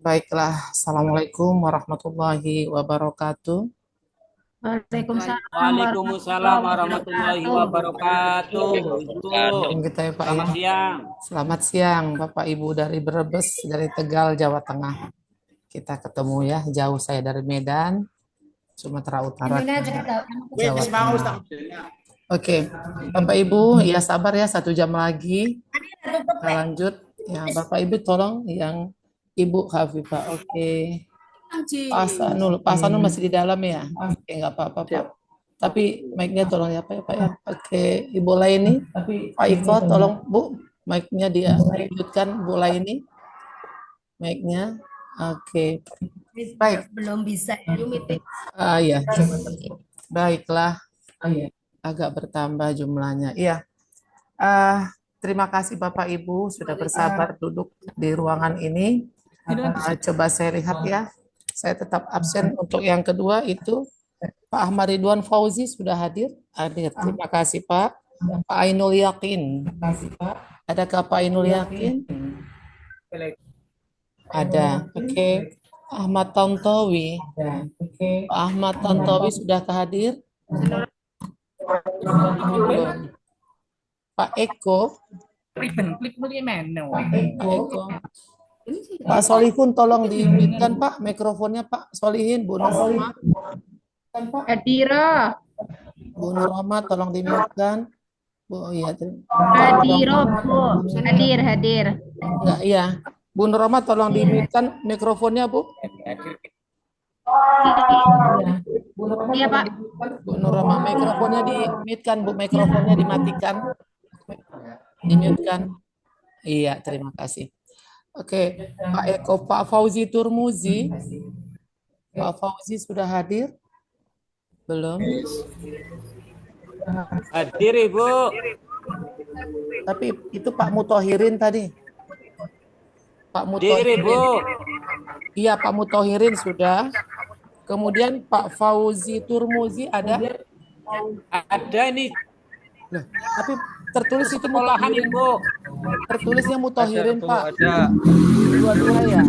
Baiklah, Assalamualaikum warahmatullahi wabarakatuh. Waalaikumsalam Waalaikumsalam warahmatullahi warahmatullahi wabarakatuh. wabarakatuh. Ibu, Kita ya Pak ya. selamat siang. Selamat siang Bapak Ibu dari Brebes, dari Tegal, Jawa Tengah. Kita ketemu ya, jauh saya dari Medan, Sumatera Utara, Jawa Tengah. Oke, Bapak Ibu, ya sabar ya 1 jam lagi. Kita lanjut. Ya, Bapak Ibu tolong yang Ibu Khafifah. Oke. Pak Sanul masih di dalam ya? Oke, nggak apa-apa Pak. Tapi mic-nya tolong ya Pak ya Pak ya. Oke, Ibu Laini, Pak Iko tolong Bu, mic-nya dia lanjutkan Bu Laini, mic-nya. Oke, baik. Belum bisa meeting. Ya, baiklah. Agak bertambah jumlahnya. Iya. Terima kasih Bapak Ibu sudah bersabar duduk di ruangan ini. Coba saya lihat ya. Saya tetap absen untuk yang kedua itu Pak Ahmad Ridwan Fauzi sudah hadir. Hadir. Terima kasih Pak. Pak Ainul Yakin. Adakah Pak Ainul Yakin? Ada. Oke. Ahmad Tantowi. Pak Ahmad Tantowi sudah hadir? Belum. Pak Eko. Pak Eko. Pak Solihun tolong di-mute-kan Pak mikrofonnya Pak Solihin, Bu Nurma. Hadira, Bu Nurma tolong di-mute-kan. Bu iya. Hadiro, Bu. Hadir. Enggak iya. Bu Nurma tolong di-mute-kan mikrofonnya Bu. Iya, Pak. Bu Nurma mikrofonnya di-mute-kan Bu, mikrofonnya dimatikan. Di-mute-kan. Iya, terima kasih. Oke, Pak Eko, Pak Fauzi Turmuzi. Pak Fauzi sudah hadir? Belum. Hadir Ibu. Tapi itu Pak Mutohirin tadi. Pak Hadir Ibu. Mutohirin. Iya, Pak Mutohirin sudah. Kemudian Pak Fauzi Turmuzi ada? Ada ini Loh, tapi tertulis itu sekolahan Mutohirin. Ibu. Tertulisnya Mutohirin, Ada, Bu, Pak. ada. Dua-dua ya.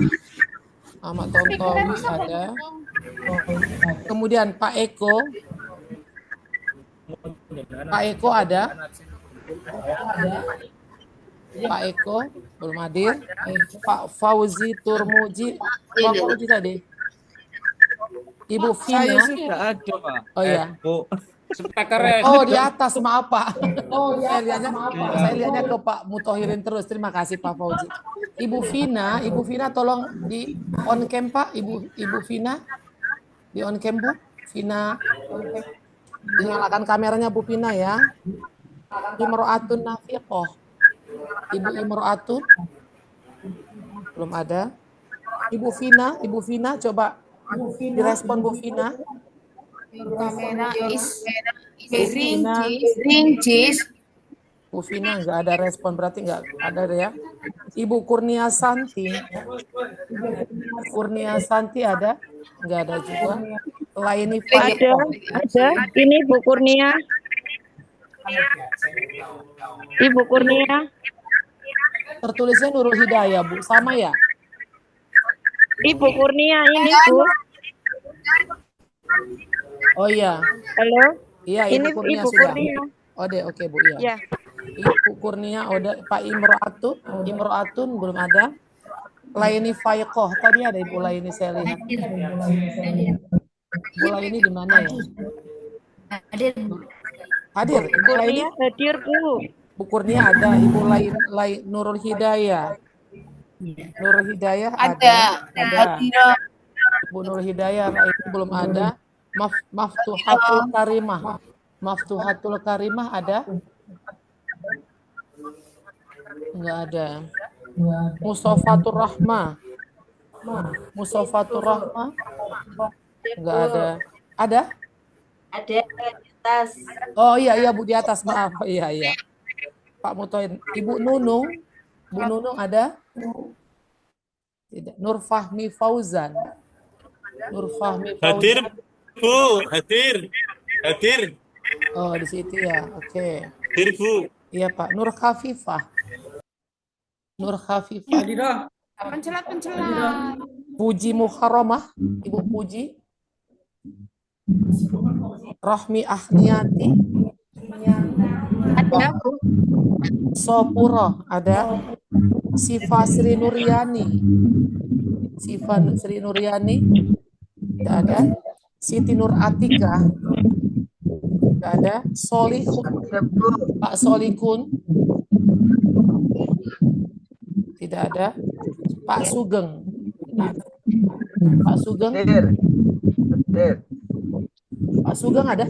Ahmad Tontowi ada. Kemudian Pak Eko. Pak Eko ada? Pak Eko belum hadir. Pak Fauzi Turmuji. Pak Fauzi tadi. Ibu Saya Vina. sudah ada, Pak. Oh ya. Bu. Speakernya. Oh di atas, maaf Pak. Saya lihatnya ke Pak Mutohirin terus. Terima kasih Pak Fauzi. Ibu Vina tolong di on cam Pak. Ibu Vina di on cam Bu. Vina, dinyalakan kameranya Bu Vina ya. Imro'atun Nafiqoh. Ibu Imro'atun belum ada. Ibu Vina coba direspon Bu Vina. Kamera Bu Vina nggak ada respon, berarti nggak ada ya. Ibu Kurnia Santi ada? Nggak ada juga. Laini Ada. Ini Bu Kurnia. Ibu Kurnia. Tertulisnya Nurul Hidayah Bu, sama ya? Ibu Kurnia ini Bu. Oh iya. Halo. Iya, ini Kurnia Ibu sudah. Kurnia. Oke Bu ya. Ya. Ibu Kurnia udah. Pak Imro'atun belum ada. Laini Faiqoh tadi ada Ibu Laini saya lihat. Ibu Laini di mana ya? Hadir. Ibu Laini hadir Bu. Bu Kurnia ada. Ibu Nurul Hidayah. Nurul Hidayah ada. Bu Nurul Hidayah itu belum ada. Maftuhatul Karimah ada? Enggak ada. Mustafatur Rahmah enggak ada. Ada? Ada di atas. Oh iya Bu di atas, maaf. Iya. Pak Mutoin. Ibu Nunung. Bu Nunung ada? Tidak. Nur Fahmi Fauzan. Hadir Bu, hadir. Oh di situ ya, oke. Hadir Bu. Iya Pak. Nur Khafifah. Hadira. Pencelat. Puji Muharramah, Ibu Puji. Rohmi Ahniati. Ada, Bu. Sopuro, ada. Siva Sri Nuryani. Siva Sri Nuryani. Tidak ada. Siti Nur Atika. Tidak ada. Solihun. Pak Solikun. Tidak ada. Pak Sugeng. Pak Sugeng. Pak Sugeng ada?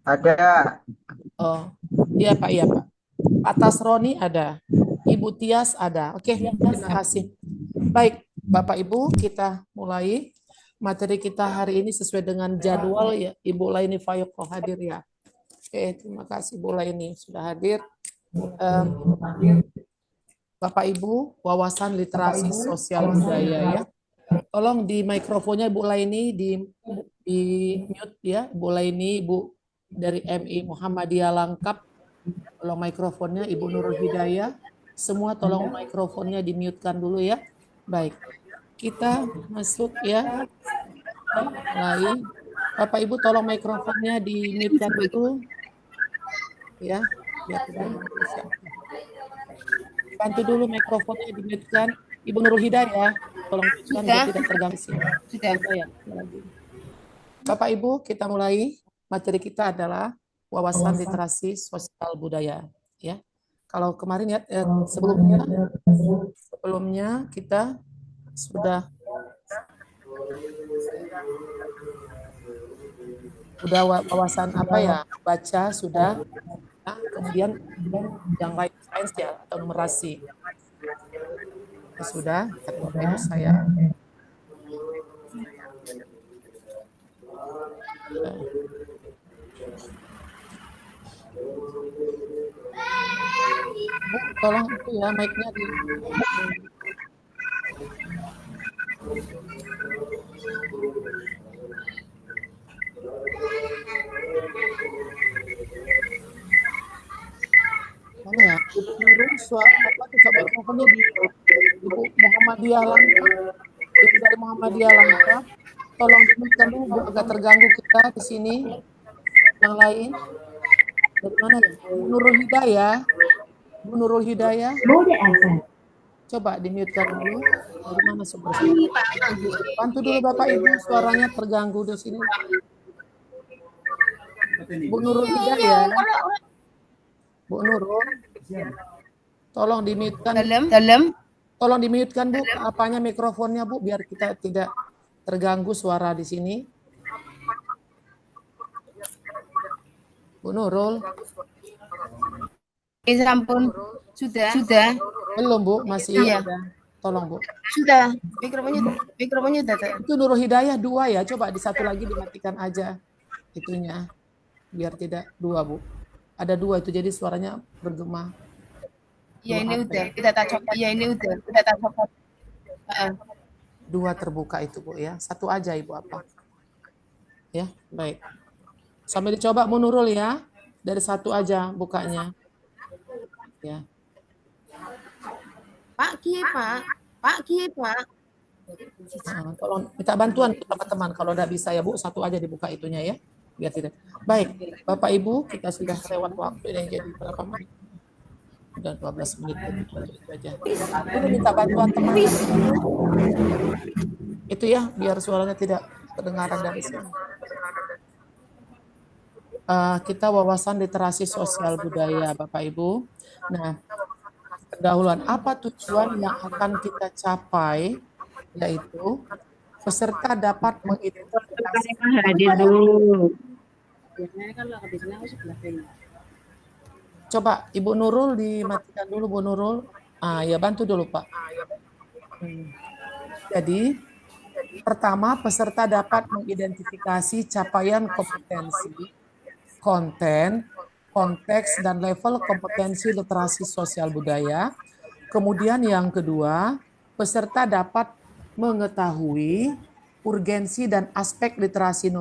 Ada. Oh, iya Pak, iya Pak. Pak Tasroni ada. Ibu Tias ada. Oke, terima kasih. Baik, Bapak Ibu, kita mulai materi kita hari ini sesuai dengan jadwal ya. Ibu Laini Fayoko hadir ya. Oke, terima kasih Bu Laini sudah hadir. Bapak Ibu, wawasan literasi sosial budaya ya. Tolong di mikrofonnya Ibu Laini di mute ya. Bu Laini, Ibu dari MI Muhammadiyah Langkap. Tolong mikrofonnya Ibu Nurul Hidayah. Semua tolong mikrofonnya di-mute-kan dulu ya. Baik. Kita masuk ya. Mulai. Bapak Ibu tolong mikrofonnya di-mute-kan dulu. Ya, biar tidak bisa. Bantu dulu mikrofonnya di-mute-kan. Ibu Nurul Hidayah, tolong mute-kan biar tidak terganggu sih. Sudah ya. Bapak Ibu, kita mulai. Materi kita adalah wawasan literasi sosial budaya. Ya, kalau kemarin ya sebelumnya kita sudah wawasan apa ya, baca sudah, nah, kemudian yang lain sains ya atau numerasi sudah. Kata saya Bu, tolong itu ya mic-nya di mana ya? Ibu Nurul suara apa tuh, coba mikrofonnya di Ibu Muhammadiyah Langkap. Ibu dari Muhammadiyah Langkap, tolong dimatikan dulu Bu, agak terganggu kita di sini. Yang lain dari mana ya? Bu Nurul Hidayah. Bu Nurul Hidayah. Coba di-mute-kan dulu. Dari mana sumber suara? Bantu dulu Bapak Ibu, suaranya terganggu di sini. Bu Nurul Hidayah. Bu Nurul. Tolong di-mute-kan. Tolong di-mute-kan Bu, apanya mikrofonnya Bu, biar kita tidak terganggu suara di sini. Bu Nurul. Sampun. Sudah. Belum Bu, masih Iya. ada. Tolong Bu. Sudah. Mikrofonnya sudah. Itu Nurul Hidayah 2 ya, coba di satu lagi dimatikan aja itunya. Biar tidak 2 Bu. Ada 2 itu jadi suaranya bergema. Ya ini udah. Kita tak coba. Ya ini udah. Kita tak coba. 2 terbuka itu Bu ya. 1 aja Ibu apa? Ya, baik. Sambil dicoba Bu Nurul ya. Dari 1 aja bukanya. Ya. Pak Kie, Pak. Nah, tolong minta bantuan teman-teman kalau udah bisa ya Bu, 1 aja dibuka itunya ya. Biar tidak. Baik, Bapak Ibu, kita sudah lewat waktu ini jadi berapa menit? Udah 12 menit itu aja. Ini minta bantuan teman-teman. Itu ya, biar suaranya tidak kedengaran dari sini. Kita wawasan literasi sosial budaya Bapak Ibu. Nah, pendahuluan apa tujuan yang akan kita capai, yaitu peserta dapat mengidentifikasi. Coba Ibu Nurul dimatikan dulu Bu Nurul. Ya bantu dulu Pak. Jadi pertama peserta dapat mengidentifikasi capaian kompetensi, konten, konteks, dan level kompetensi literasi sosial budaya. Kemudian yang kedua, peserta dapat mengetahui urgensi dan aspek literasi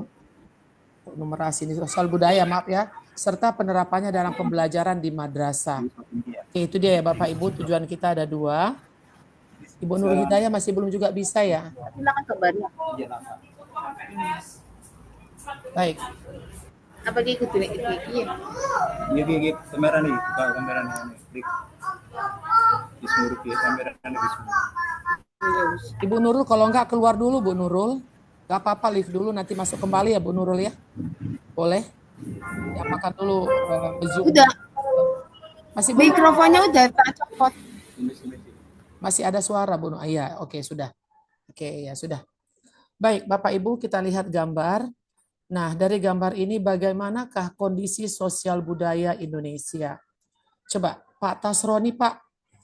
numerasi sosial budaya, maaf ya, serta penerapannya dalam pembelajaran di madrasah. Oke, itu dia ya Bapak Ibu, tujuan kita ada 2. Ibu Nur Hidayah masih belum juga bisa ya? Silakan gambarnya. Baik. Apa ikut ini? Iya. Iya, kamera nih, buka kamera nih. Klik. Disuruh ya, kamera nih disuruh. Ibu Nurul kalau enggak keluar dulu Bu Nurul. Gak apa-apa, lift dulu, nanti masuk kembali ya Bu Nurul ya. Boleh? Diapakan dulu Zoom. Udah. Masih belum? Mikrofonnya udah tak copot. Masih ada suara Bu Nurul. Iya, oke sudah. Oke, ya sudah. Baik, Bapak Ibu, kita lihat gambar. Nah, dari gambar ini bagaimanakah kondisi sosial budaya Indonesia? Coba Pak Tasroni, Pak.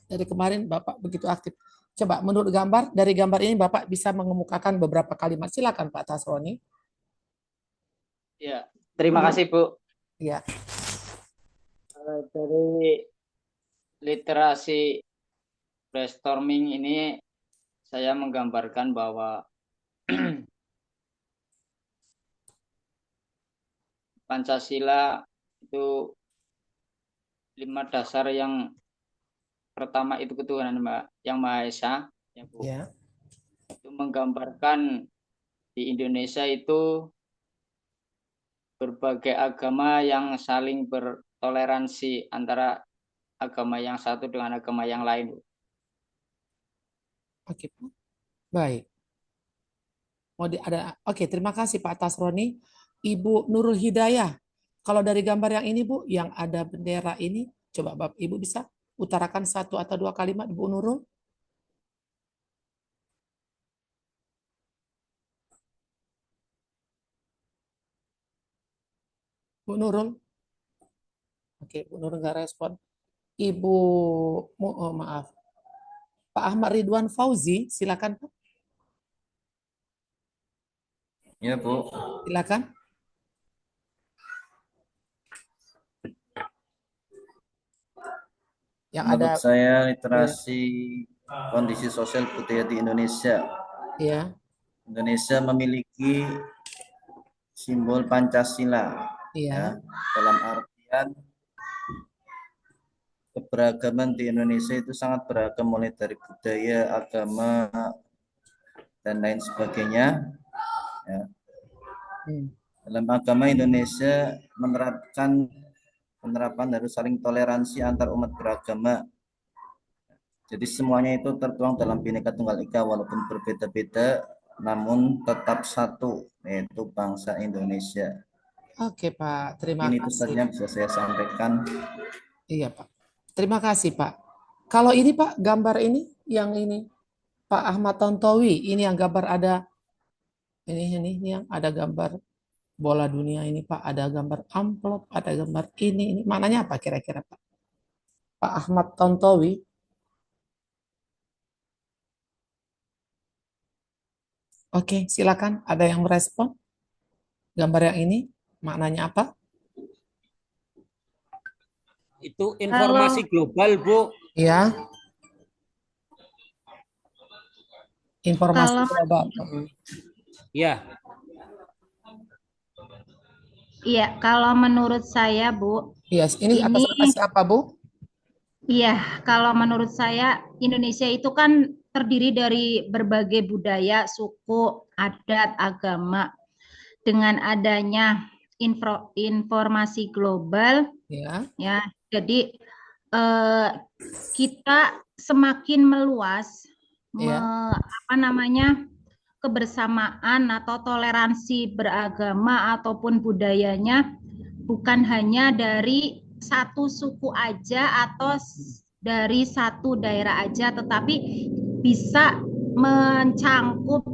Dari kemarin Bapak begitu aktif. Coba menurut gambar, dari gambar ini Bapak bisa mengemukakan beberapa kalimat. Silakan Pak Tasroni. Ya, terima kasih Bu. Ya. Dari literasi brainstorming ini saya menggambarkan bahwa Pancasila itu 5 dasar yang pertama itu ketuhanan yang Maha Esa, ya Bu. Ya. Itu menggambarkan di Indonesia itu berbagai agama yang saling bertoleransi antara agama yang satu dengan agama yang lain. Oke, Pak. Baik. Oke, terima kasih Pak Tasroni. Ibu Nurul Hidayah. Kalau dari gambar yang ini Bu, yang ada bendera ini, coba Bapak Ibu bisa utarakan 1 atau 2 kalimat Bu Nurul. Bu Nurul. Oke, Bu Nurul nggak respon. Ibu, maaf. Pak Ahmad Ridwan Fauzi, silakan Pak. Ya, Bu. Silakan. Yang Menurut ada saya literasi kondisi sosial budaya di Indonesia. ya. Indonesia memiliki simbol Pancasila. Iya. Ya, dalam artian keberagaman di Indonesia itu sangat beragam, mulai dari budaya, agama, dan lain sebagainya. Ya. Dalam agama Indonesia penerapan harus saling toleransi antar umat beragama. Jadi semuanya itu tertuang dalam Bhinneka Tunggal Ika, walaupun berbeda-beda, namun tetap satu, yaitu bangsa Indonesia. Oke Pak, terima Ini kasih. itu saja yang bisa saya sampaikan. Iya Pak. Terima kasih Pak. Kalau ini Pak, gambar ini, yang ini Pak Ahmad Tontowi, ini yang gambar ada ini yang ada gambar bola dunia ini Pak, ada gambar amplop, ada gambar ini maknanya apa kira-kira Pak? Pak Ahmad Tontowi. Oke, silakan. Ada yang merespon? Gambar yang ini maknanya apa? Itu informasi global, Bu. Ya. Informasi global. Ya. Iya, kalau menurut saya, Bu. Iya, ini atas nama siapa, Bu? Iya, kalau menurut saya Indonesia itu kan terdiri dari berbagai budaya, suku, adat, agama. Dengan adanya informasi global, ya, jadi kita semakin meluas, kebersamaan atau toleransi beragama ataupun budayanya bukan hanya dari satu suku aja atau dari satu daerah aja, tetapi bisa mencangkup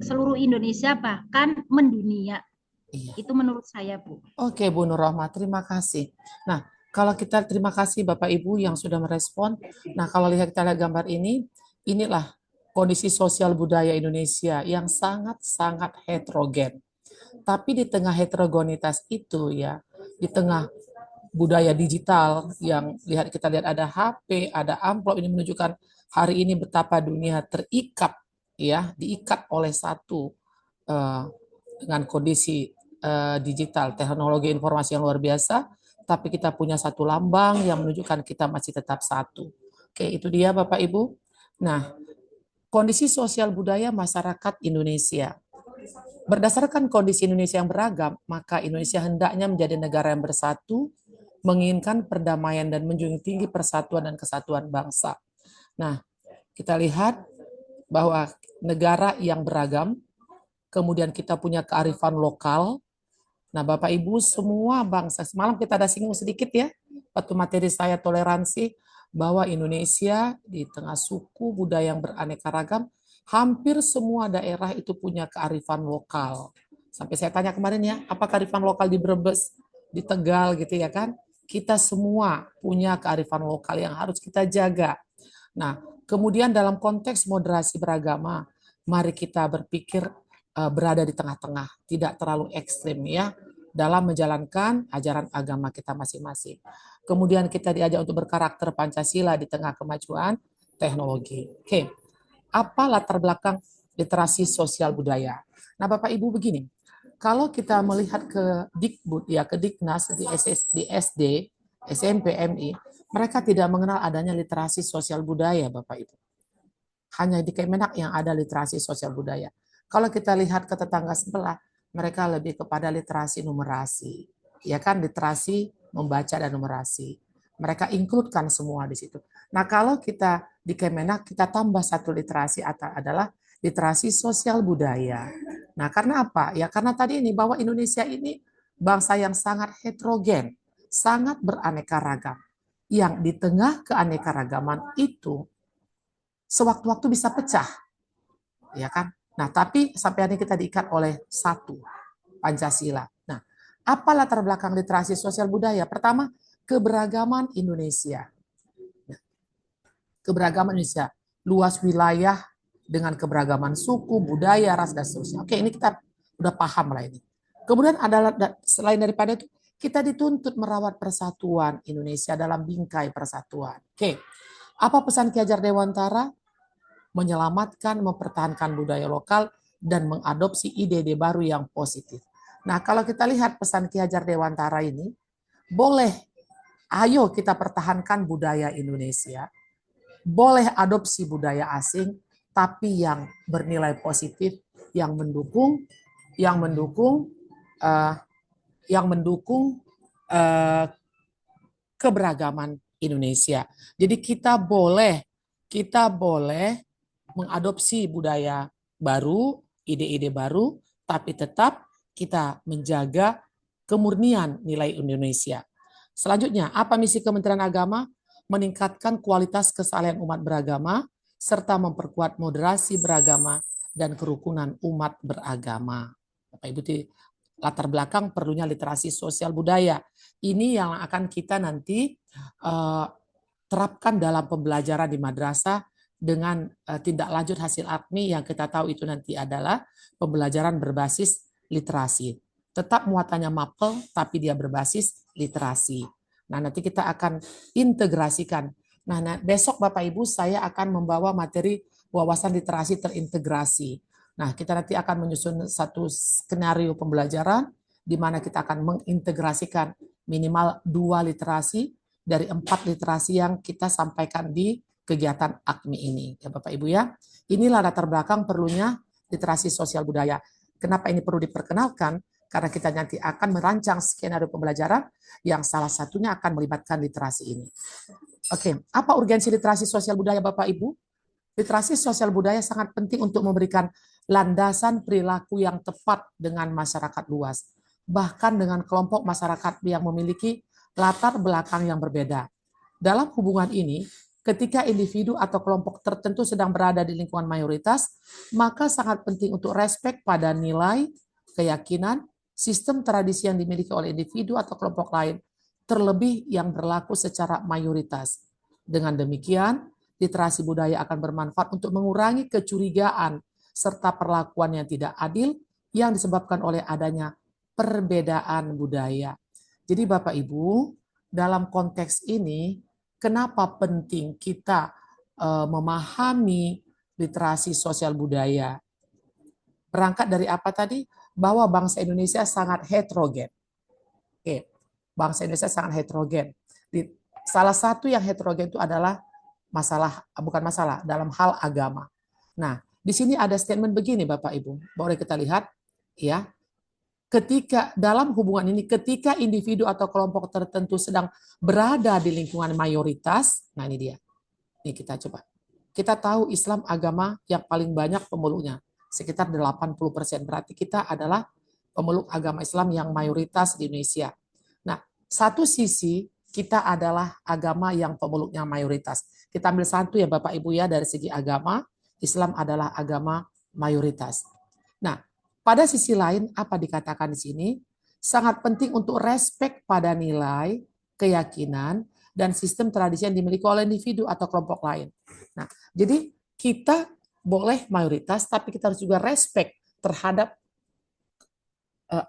seluruh Indonesia bahkan mendunia. Iya. Itu menurut saya, Bu. Oke, Bu Nur Rahma, terima kasih. Nah, kalau kita terima kasih Bapak Ibu yang sudah merespon. Nah, kalau kita lihat gambar ini, inilah kondisi sosial budaya Indonesia yang sangat-sangat heterogen. Tapi di tengah heterogenitas itu ya, di tengah budaya digital yang kita lihat ada HP, ada amplop, ini menunjukkan hari ini betapa dunia terikat ya, diikat oleh satu dengan kondisi digital, teknologi informasi yang luar biasa, tapi kita punya satu lambang yang menunjukkan kita masih tetap satu. Oke, itu dia Bapak Ibu. Nah, kondisi sosial budaya masyarakat Indonesia. Berdasarkan kondisi Indonesia yang beragam, maka Indonesia hendaknya menjadi negara yang bersatu, menginginkan perdamaian dan menjunjung tinggi persatuan dan kesatuan bangsa. Nah, kita lihat bahwa negara yang beragam, kemudian kita punya kearifan lokal. Nah, Bapak Ibu semua bangsa, semalam kita ada singgung sedikit ya, waktu materi saya toleransi, bahwa Indonesia di tengah suku budaya yang beraneka ragam, hampir semua daerah itu punya kearifan lokal. Sampai saya tanya kemarin ya, apa kearifan lokal di Brebes, di Tegal gitu ya kan? Kita semua punya kearifan lokal yang harus kita jaga. Nah, kemudian dalam konteks moderasi beragama, mari kita berpikir berada di tengah-tengah, tidak terlalu ekstrim ya, dalam menjalankan ajaran agama kita masing-masing. Kemudian kita diajak untuk berkarakter Pancasila di tengah kemajuan teknologi. Oke, apa latar belakang literasi sosial budaya? Nah, Bapak Ibu begini, kalau kita melihat ke Dikbud ya, ke Diknas di SD, SMP, MI, mereka tidak mengenal adanya literasi sosial budaya, Bapak Ibu. Hanya di Kemenak yang ada literasi sosial budaya. Kalau kita lihat ke tetangga sebelah, mereka lebih kepada literasi numerasi. Ya kan, literasi membaca dan numerasi. Mereka include-kan semua di situ. Nah, kalau kita di Kemenak, kita tambah satu literasi adalah literasi sosial budaya. Nah, karena apa? Ya karena tadi ini bahwa Indonesia ini bangsa yang sangat heterogen, sangat beraneka ragam. Yang di tengah keanekaragaman itu sewaktu-waktu bisa pecah. Ya kan? Nah, tapi sampai hari ini kita diikat oleh satu, Pancasila. Nah, apa latar belakang literasi sosial budaya? Pertama, keberagaman Indonesia. Keberagaman Indonesia, luas wilayah dengan keberagaman suku, budaya, ras, dan seterusnya. Oke, ini kita udah paham lah ini. Kemudian adalah selain daripada itu, kita dituntut merawat persatuan Indonesia dalam bingkai persatuan. Oke, apa pesan Ki Hajar Dewantara? Menyelamatkan, mempertahankan budaya lokal, dan mengadopsi ide-ide baru yang positif. Nah, kalau kita lihat pesan Ki Hajar Dewantara ini, boleh, ayo kita pertahankan budaya Indonesia, boleh adopsi budaya asing, tapi yang bernilai positif, yang mendukung keberagaman Indonesia. Jadi kita boleh mengadopsi budaya baru, ide-ide baru, tapi tetap kita menjaga kemurnian nilai Indonesia. Selanjutnya, apa misi Kementerian Agama? Meningkatkan kualitas kesalahan umat beragama, serta memperkuat moderasi beragama dan kerukunan umat beragama. Bapak Ibu, di latar belakang perlunya literasi sosial budaya. Ini yang akan kita nanti terapkan dalam pembelajaran di madrasah, dengan tindak lanjut hasil AKMI yang kita tahu itu nanti adalah pembelajaran berbasis literasi. Tetap muatannya mapel, tapi dia berbasis literasi. Nah, nanti kita akan integrasikan. Nah, besok Bapak Ibu saya akan membawa materi wawasan literasi terintegrasi. Nah, kita nanti akan menyusun satu skenario pembelajaran di mana kita akan mengintegrasikan minimal 2 literasi dari 4 literasi yang kita sampaikan di kegiatan AKMI ini, ya Bapak Ibu ya. Inilah latar belakang perlunya literasi sosial budaya. Kenapa ini perlu diperkenalkan? Karena kita nanti akan merancang skenario pembelajaran yang salah satunya akan melibatkan literasi ini. Oke, apa urgensi literasi sosial budaya Bapak Ibu? Literasi sosial budaya sangat penting untuk memberikan landasan perilaku yang tepat dengan masyarakat luas, bahkan dengan kelompok masyarakat yang memiliki latar belakang yang berbeda. Dalam hubungan ini, ketika individu atau kelompok tertentu sedang berada di lingkungan mayoritas, maka sangat penting untuk respek pada nilai, keyakinan, sistem tradisi yang dimiliki oleh individu atau kelompok lain, terlebih yang berlaku secara mayoritas. Dengan demikian, literasi budaya akan bermanfaat untuk mengurangi kecurigaan serta perlakuan yang tidak adil yang disebabkan oleh adanya perbedaan budaya. Jadi Bapak Ibu, dalam konteks ini, kenapa penting kita memahami literasi sosial budaya? Berangkat dari apa tadi? Bahwa bangsa Indonesia sangat heterogen. Oke, bangsa Indonesia sangat heterogen. Salah satu yang heterogen itu adalah bukan masalah dalam hal agama. Nah, di sini ada statement begini Bapak Ibu. Boleh kita lihat ya. Ketika dalam hubungan ini, ketika individu atau kelompok tertentu sedang berada di lingkungan mayoritas, nah ini dia. Ini kita coba. Kita tahu Islam agama yang paling banyak pemeluknya, sekitar 80%. Berarti kita adalah pemeluk agama Islam yang mayoritas di Indonesia. Nah, satu sisi kita adalah agama yang pemeluknya mayoritas. Kita ambil satu ya Bapak Ibu ya, dari segi agama, Islam adalah agama mayoritas. Nah, pada sisi lain, apa dikatakan di sini? Sangat penting untuk respek pada nilai, keyakinan, dan sistem tradisi yang dimiliki oleh individu atau kelompok lain. Nah, jadi kita boleh mayoritas, tapi kita harus juga respek terhadap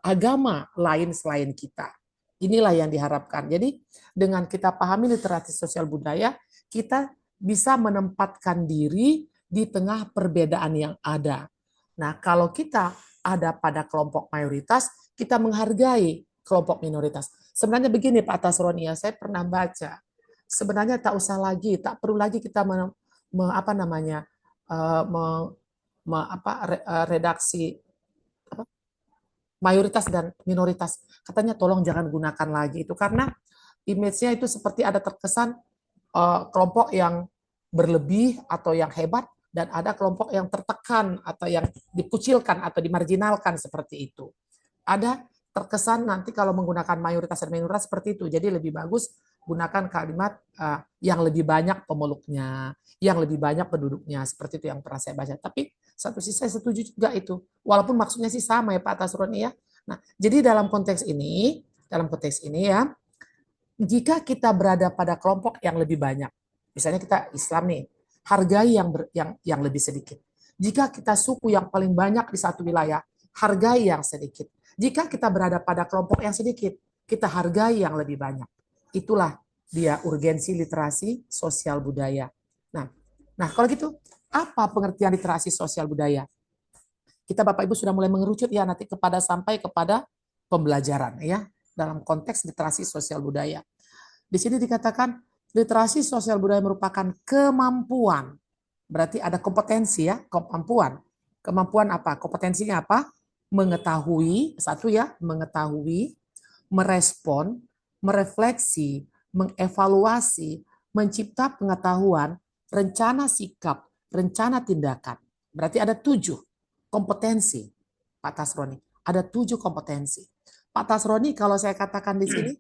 agama lain selain kita. Inilah yang diharapkan. Jadi dengan kita pahami literasi sosial budaya, kita bisa menempatkan diri di tengah perbedaan yang ada. Nah, kalau kita ada pada kelompok mayoritas, kita menghargai kelompok minoritas. Sebenarnya begini Pak Tasroni, ya, saya pernah baca. Sebenarnya tak usah lagi, tak perlu lagi kita redaksi mayoritas dan minoritas. Katanya tolong jangan gunakan lagi itu, karena image-nya itu seperti ada terkesan kelompok yang berlebih atau yang hebat, dan ada kelompok yang tertekan atau yang dikucilkan atau dimarginalkan seperti itu. Ada terkesan nanti kalau menggunakan mayoritas dan minoritas seperti itu. Jadi lebih bagus gunakan kalimat yang lebih banyak pemeluknya, yang lebih banyak penduduknya, seperti itu yang pernah saya baca. Tapi satu sisi saya setuju juga itu, walaupun maksudnya sih sama ya Pak Tasroni ya. Nah, jadi dalam konteks ini ya, jika kita berada pada kelompok yang lebih banyak, misalnya kita Islam nih, hargai yang lebih sedikit. Jika kita suku yang paling banyak di satu wilayah, hargai yang sedikit. Jika kita berada pada kelompok yang sedikit, kita hargai yang lebih banyak. Itulah dia urgensi literasi sosial budaya. Nah, kalau gitu, apa pengertian literasi sosial budaya? Kita Bapak Ibu sudah mulai mengerucut ya nanti sampai kepada pembelajaran ya dalam konteks literasi sosial budaya. Di sini dikatakan literasi sosial budaya merupakan kemampuan. Berarti ada kompetensi ya, kemampuan. Kemampuan apa? Kompetensinya apa? Mengetahui, satu ya, mengetahui, merespon, merefleksi, mengevaluasi, mencipta pengetahuan, rencana sikap, rencana tindakan. Berarti ada 7 kompetensi, Pak Tasroni. Ada 7 kompetensi. Pak Tasroni, kalau saya katakan di sini,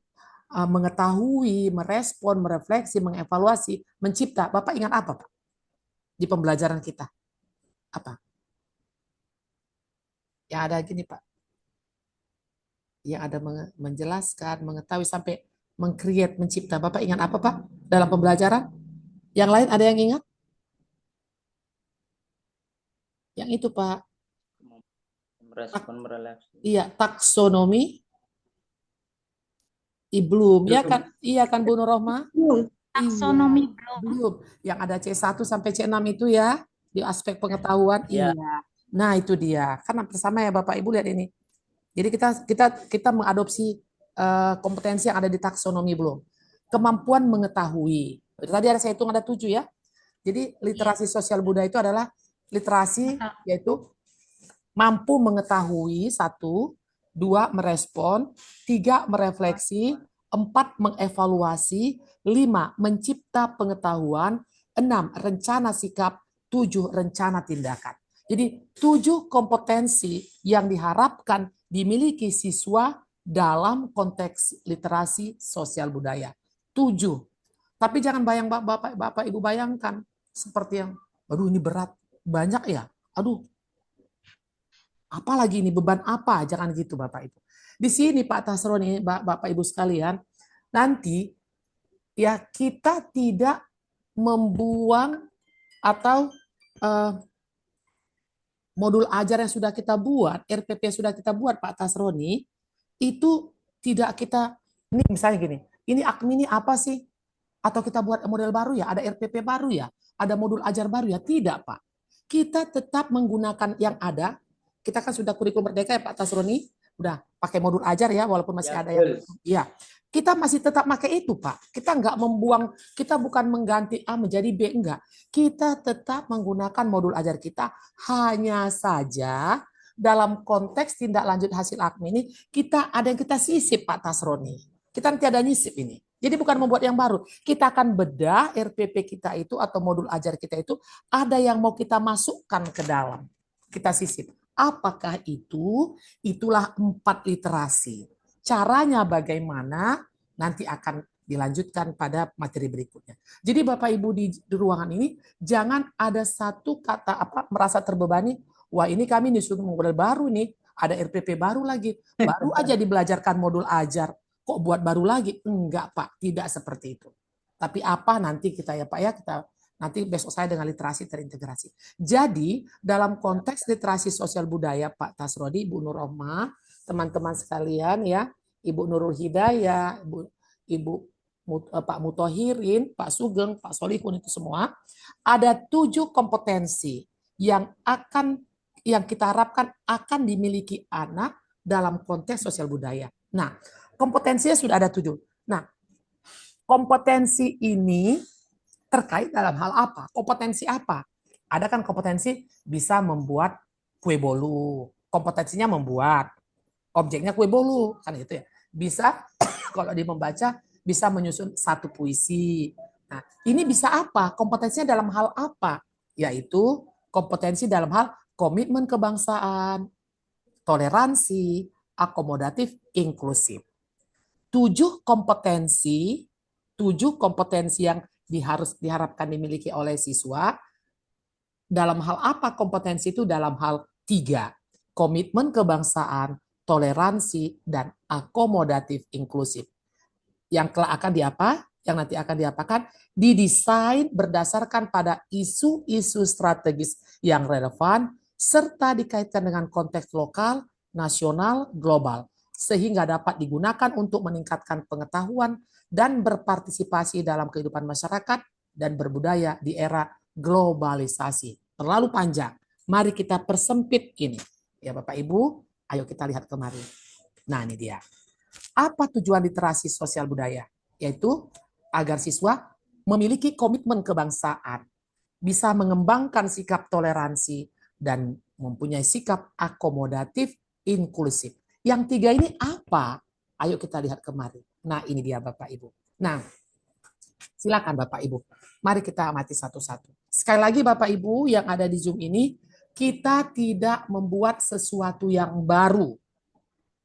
mengetahui, merespon, merefleksi, mengevaluasi, mencipta. Bapak ingat apa, Pak? Di pembelajaran kita. Apa? Yang ada gini, Pak. Yang ada menjelaskan, mengetahui, sampai meng-create, mencipta. Bapak ingat apa, Pak? Dalam pembelajaran? Yang lain ada yang ingat? Yang itu, Pak. Merespon, merefleksi. Iya, taksonomi. Belum, ya kan? Iya kan Bu Nur Rohma? Taksonomi Belum. Yang ada C1 sampai C6 itu ya, di aspek pengetahuan. Ya. Iya. Nah, itu dia. Kan hampir sama ya Bapak Ibu, lihat ini. Jadi kita mengadopsi kompetensi yang ada di taksonomi belum. Kemampuan mengetahui. Tadi ada saya hitung ada 7 ya. Jadi literasi sosial budaya itu adalah literasi yaitu mampu mengetahui, 1, 2 merespon, 3 merefleksi, 4 mengevaluasi, 5 mencipta pengetahuan, 6 rencana sikap, 7 rencana tindakan. Jadi 7 kompetensi yang diharapkan dimiliki siswa dalam konteks literasi sosial budaya. 7. Tapi jangan Bapak Ibu bayangkan seperti yang, aduh ini berat, banyak ya, aduh apalagi ini beban apa, jangan gitu Bapak Ibu. Di sini Pak Tasroni, Bapak Ibu sekalian, nanti ya kita tidak membuang atau modul ajar yang sudah kita buat, RPP yang sudah kita buat Pak Tasroni, itu tidak kita, ini misalnya gini, ini Akmini apa sih? Atau kita buat model baru ya, ada RPP baru ya, ada modul ajar baru ya? Tidak Pak. Kita tetap menggunakan yang ada. Kita kan sudah kurikulum merdeka ya Pak Tasroni, udah pakai modul ajar ya, walaupun masih ada yang iya. Kita masih tetap pakai itu, Pak. Kita nggak membuang, kita bukan mengganti A menjadi B, enggak. Kita tetap menggunakan modul ajar kita, hanya saja dalam konteks tindak lanjut hasil AKMI ini, kita ada yang kita sisip, Pak Tasroni. Kita nanti ada nyisip ini. Jadi bukan membuat yang baru. Kita akan bedah RPP kita itu atau modul ajar kita itu, ada yang mau kita masukkan ke dalam. Kita sisip. Apakah itu? Itulah 4 literasi. Caranya bagaimana nanti akan dilanjutkan pada materi berikutnya. Jadi Bapak Ibu di ruangan ini jangan ada satu kata merasa terbebani, wah ini kami disuruh modul baru nih, ada RPP baru lagi, baru aja dibelajarkan modul ajar, kok buat baru lagi? Enggak Pak, tidak seperti itu. Tapi apa nanti kita ya Pak ya, kita nanti besok saya dengan literasi terintegrasi. Jadi dalam konteks literasi sosial budaya Pak Tasrodi, Ibu Nur Rohmah, teman-teman sekalian ya, Ibu Nurul Hidayah, Ibu Pak Mutohirin, Pak Sugeng, Pak Solihun itu semua, ada 7 kompetensi yang kita harapkan akan dimiliki anak dalam konteks sosial budaya. Nah, kompetensinya sudah ada 7. Nah, kompetensi ini terkait dalam hal apa? Kompetensi apa? Ada kan kompetensi bisa membuat kue bolu, kompetensinya membuat, objeknya kue bolu, kan gitu ya. Bisa kalau dia membaca bisa menyusun satu puisi. Nah, ini bisa apa? Kompetensinya dalam hal apa? Yaitu kompetensi dalam hal komitmen kebangsaan, toleransi, akomodatif, inklusif. 7 kompetensi yang diharapkan dimiliki oleh siswa. Dalam hal apa kompetensi itu? Dalam hal 3. Komitmen kebangsaan, toleransi, dan akomodatif inklusif. Yang kelak akan yang nanti akan diapakan? Didesain berdasarkan pada isu-isu strategis yang relevan, serta dikaitkan dengan konteks lokal, nasional, global, sehingga dapat digunakan untuk meningkatkan pengetahuan dan berpartisipasi dalam kehidupan masyarakat dan berbudaya di era globalisasi. Terlalu panjang. Mari kita persempit ini. Ya Bapak Ibu, ayo kita lihat kemari. Nah ini dia. Apa tujuan literasi sosial budaya? Yaitu agar siswa memiliki komitmen kebangsaan, bisa mengembangkan sikap toleransi, dan mempunyai sikap akomodatif inklusif. Yang 3 ini apa? Ayo kita lihat kemari. Nah ini dia Bapak Ibu. Nah silakan Bapak Ibu. Mari kita amati satu-satu. Sekali lagi Bapak Ibu yang ada di Zoom ini, kita tidak membuat sesuatu yang baru.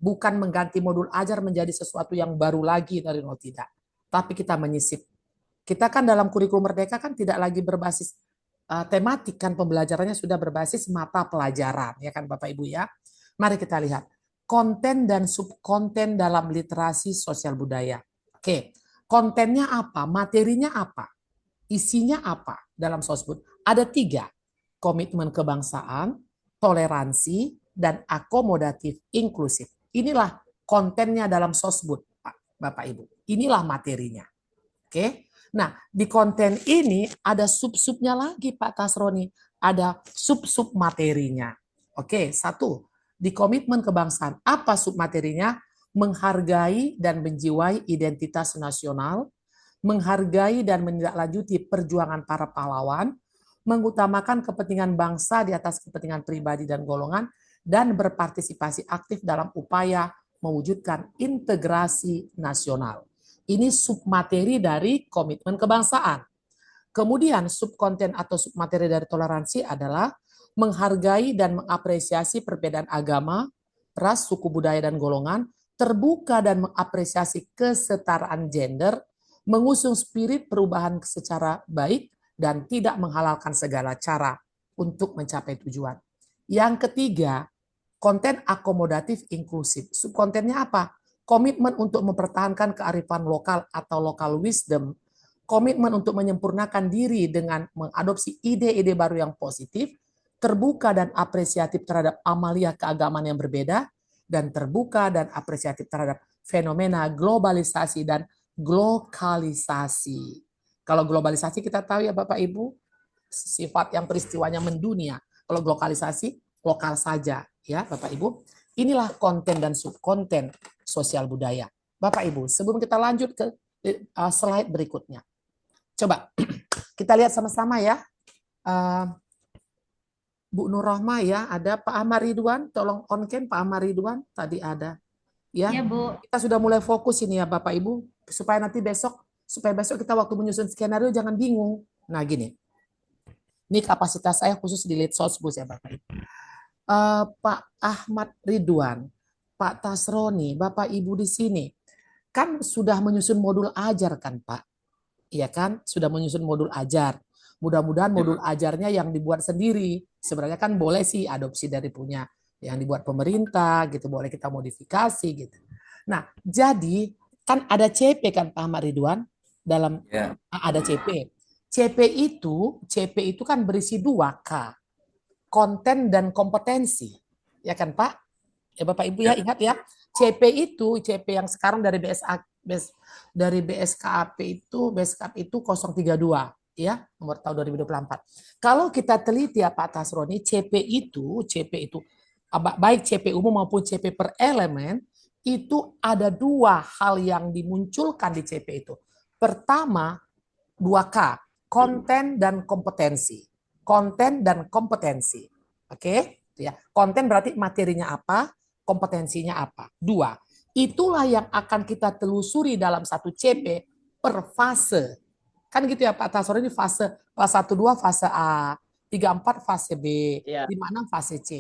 Bukan mengganti modul ajar menjadi sesuatu yang baru lagi dari nol, tidak. Tapi kita menyisip. Kita kan dalam kurikulum Merdeka kan tidak lagi berbasis tematik, kan pembelajarannya sudah berbasis mata pelajaran. Ya kan Bapak Ibu ya. Mari kita lihat. Konten dan subkonten dalam literasi sosial budaya. Oke, kontennya apa? Materinya apa? Isinya apa dalam sosbud? Ada 3. Komitmen kebangsaan, toleransi, dan akomodatif inklusif. Inilah kontennya dalam sosbud, Bapak Ibu. Inilah materinya. Oke. Nah, di konten ini ada sub-subnya lagi Pak Tasroni. Ada sub-sub materinya. Oke, 1. Di komitmen kebangsaan, apa submaterinya? Menghargai dan menjiwai identitas nasional, menghargai dan menindaklanjuti perjuangan para pahlawan, mengutamakan kepentingan bangsa di atas kepentingan pribadi dan golongan, dan berpartisipasi aktif dalam upaya mewujudkan integrasi nasional. Ini submateri dari komitmen kebangsaan. Kemudian subkonten atau submateri dari toleransi adalah menghargai dan mengapresiasi perbedaan agama, ras, suku budaya, dan golongan, terbuka dan mengapresiasi kesetaraan gender, mengusung spirit perubahan secara baik, dan tidak menghalalkan segala cara untuk mencapai tujuan. Yang ketiga, konten akomodatif inklusif. Subkontennya apa? Komitmen untuk mempertahankan kearifan lokal atau local wisdom, komitmen untuk menyempurnakan diri dengan mengadopsi ide-ide baru yang positif, terbuka dan apresiatif terhadap amalia keagamaan yang berbeda, dan terbuka dan apresiatif terhadap fenomena globalisasi dan glokalisasi. Kalau globalisasi kita tahu ya Bapak Ibu, sifat yang peristiwanya mendunia. Kalau glokalisasi, lokal saja ya Bapak Ibu. Inilah konten dan subkonten sosial budaya. Bapak Ibu, sebelum kita lanjut ke slide berikutnya. Coba kita lihat sama-sama ya. Bu Nur Rohmah ya, ada Pak Ahmad Ridwan, tolong on cam Pak Ahmad Ridwan, tadi ada. Ya, Iya, Bu. kita sudah mulai fokus ini ya Bapak Ibu, supaya besok kita waktu menyusun skenario jangan bingung. Nah gini, ini kapasitas saya khusus di lead sosbus ya Bapak Ibu. Pak Ahmad Ridwan, Pak Tasroni, Bapak Ibu di sini, kan sudah menyusun modul ajar kan Pak? Iya kan, sudah menyusun modul ajar. Mudah-mudahan modul ajarnya yang dibuat sendiri. Sebenarnya kan boleh sih adopsi dari punya yang dibuat pemerintah gitu, boleh kita modifikasi gitu. Nah, jadi kan ada CP kan Pak Ahmad Ridwan dalam ada CP. CP itu kan berisi 2K. Konten dan kompetensi. Ya kan Pak? Ya Bapak Ibu ya ingat ya. CP yang sekarang dari BSKAP itu 032 ya, nomor tahun 2024. Kalau kita teliti ya Pak Tasroni, CP itu baik CP umum maupun CP per elemen itu ada 2 hal yang dimunculkan di CP itu. Pertama, 2K, konten dan kompetensi. Konten dan kompetensi. Oke? Ya. Konten berarti materinya apa, kompetensinya apa. 2. Itulah yang akan kita telusuri dalam satu CP per fase. Kan gitu ya Pak Tasor, ini fase 1-2 fase A, 3-4 fase B, 5-6 fase C.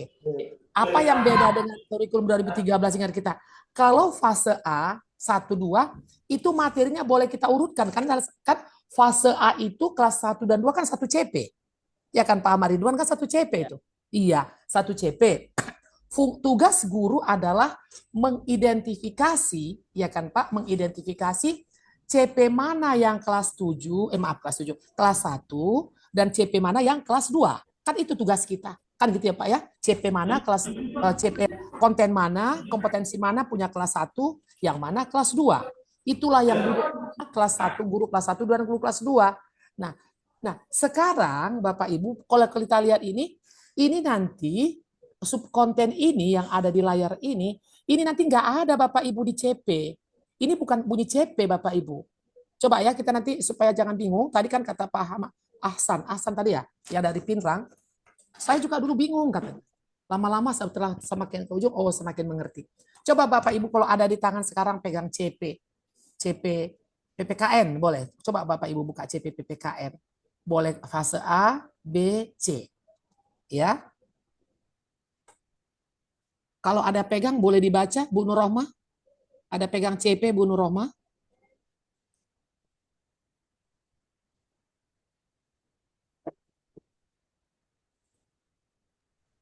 Apa yang beda dengan kurikulum 2013 ingat kita? Kalau fase A 1-2 itu materinya boleh kita urutkan kan fase A itu kelas 1 dan 2 kan 1 CP. Ya kan Pak Ahmad Ridwan kan 1 CP itu. Iya, 1 CP. Tugas guru adalah mengidentifikasi ya kan Pak, mengidentifikasi CP mana yang kelas 7, kelas 1 dan CP mana yang kelas 2. Kan itu tugas kita. Kan gitu ya Pak ya. CP mana kelas CP konten mana, kompetensi mana punya kelas 1, yang mana kelas 2. Itulah yang guru kelas 1, guru kelas 1 dan guru kelas 2. Nah, sekarang Bapak Ibu kalau kita lihat ini nanti subkonten ini yang ada di layar ini nanti nggak ada Bapak Ibu di CP. Ini bukan bunyi CP Bapak Ibu. Coba ya kita nanti supaya jangan bingung. Tadi kan kata Pak Ahsan tadi ya, yang dari Pinrang. Saya juga dulu bingung katanya. Lama-lama setelah semakin ke ujung, semakin mengerti. Coba Bapak Ibu kalau ada di tangan sekarang pegang CP PPKN boleh. Coba Bapak Ibu buka CP PPKN. Boleh fase A, B, C. Ya. Kalau ada pegang boleh dibaca Bu Nur Rohmah. Ada pegang CP Bu Nur Rohmah?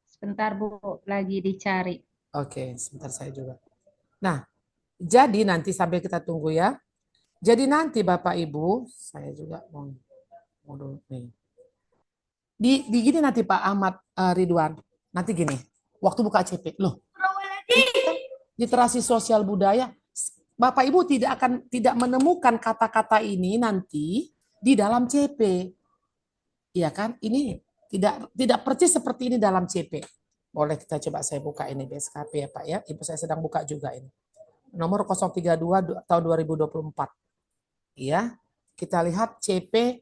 Sebentar Bu, lagi dicari. Oke, sebentar saya juga. Nah, jadi nanti sambil kita tunggu ya. Jadi nanti Bapak Ibu, saya juga mau dulu nih. Di gini nanti Pak Ahmad Ridwan. Nanti gini, waktu buka CP. Loh, literasi sosial budaya, Bapak Ibu tidak menemukan kata-kata ini nanti di dalam CP. Iya kan? Ini tidak persis seperti ini dalam CP. Boleh kita coba saya buka ini BSKP ya Pak ya. Ibu saya sedang buka juga ini. Nomor 032 tahun 2024. Iya. Kita lihat CP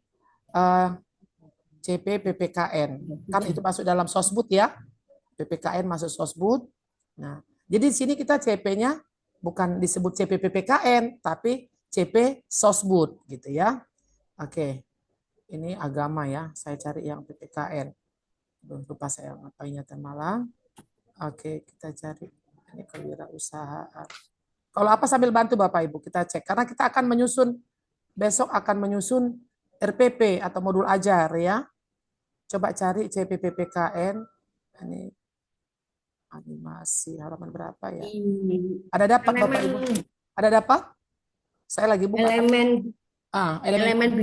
PPKN. Kan itu masuk dalam sosbud ya. PPKN masuk sosbud. Nah, jadi di sini kita CP-nya bukan disebut CP PPKN, tapi CP sosbud gitu ya. Oke. Ini agama ya. Saya cari yang PPKN. Lupa saya ngapainnya Malang. Oke, kita cari ini kewirausahaan. Kalau apa sambil bantu Bapak Ibu kita cek karena kita akan menyusun besok akan menyusun RPP atau modul ajar ya. Coba cari CP PPKN. Ini animasi halaman berapa ya? Ada dapat Bapak Ibu? Ada dapat? Saya lagi buka. Elemen.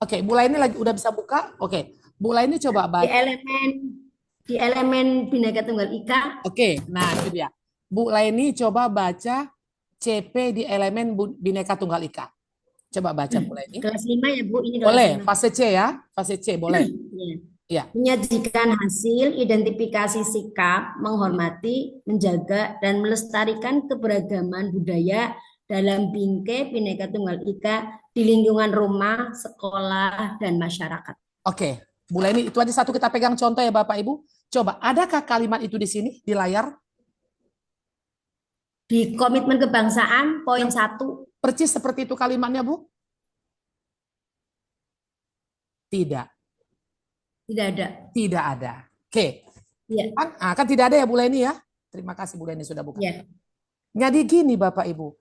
Oke, Bu Laini lagi udah bisa buka? Oke. Bu Laini coba baca. Di elemen Bhinneka Tunggal Ika. Oke, nah itu dia. Bu Laini coba baca CP di elemen Bhinneka Tunggal Ika. Coba baca Bu Laini. Kelas 5 ya Bu, ini boleh, fase C ya. Fase C boleh. Ya. Menyajikan hasil identifikasi sikap, menghormati, menjaga, dan melestarikan keberagaman budaya dalam bingkai Bhinneka Tunggal Ika di lingkungan rumah, sekolah, dan masyarakat. Oke, Bu Leni, itu aja satu kita pegang contoh ya Bapak Ibu. Coba, adakah kalimat itu di sini, di layar? Di komitmen kebangsaan, poin 1. Persis seperti itu kalimatnya, Bu? Tidak. Tidak ada. Tidak ada. Oke. Ya. Kan tidak ada ya Bu Leni ya? Terima kasih Bu Leni sudah buka. Ya. Jadi gini Bapak Ibu,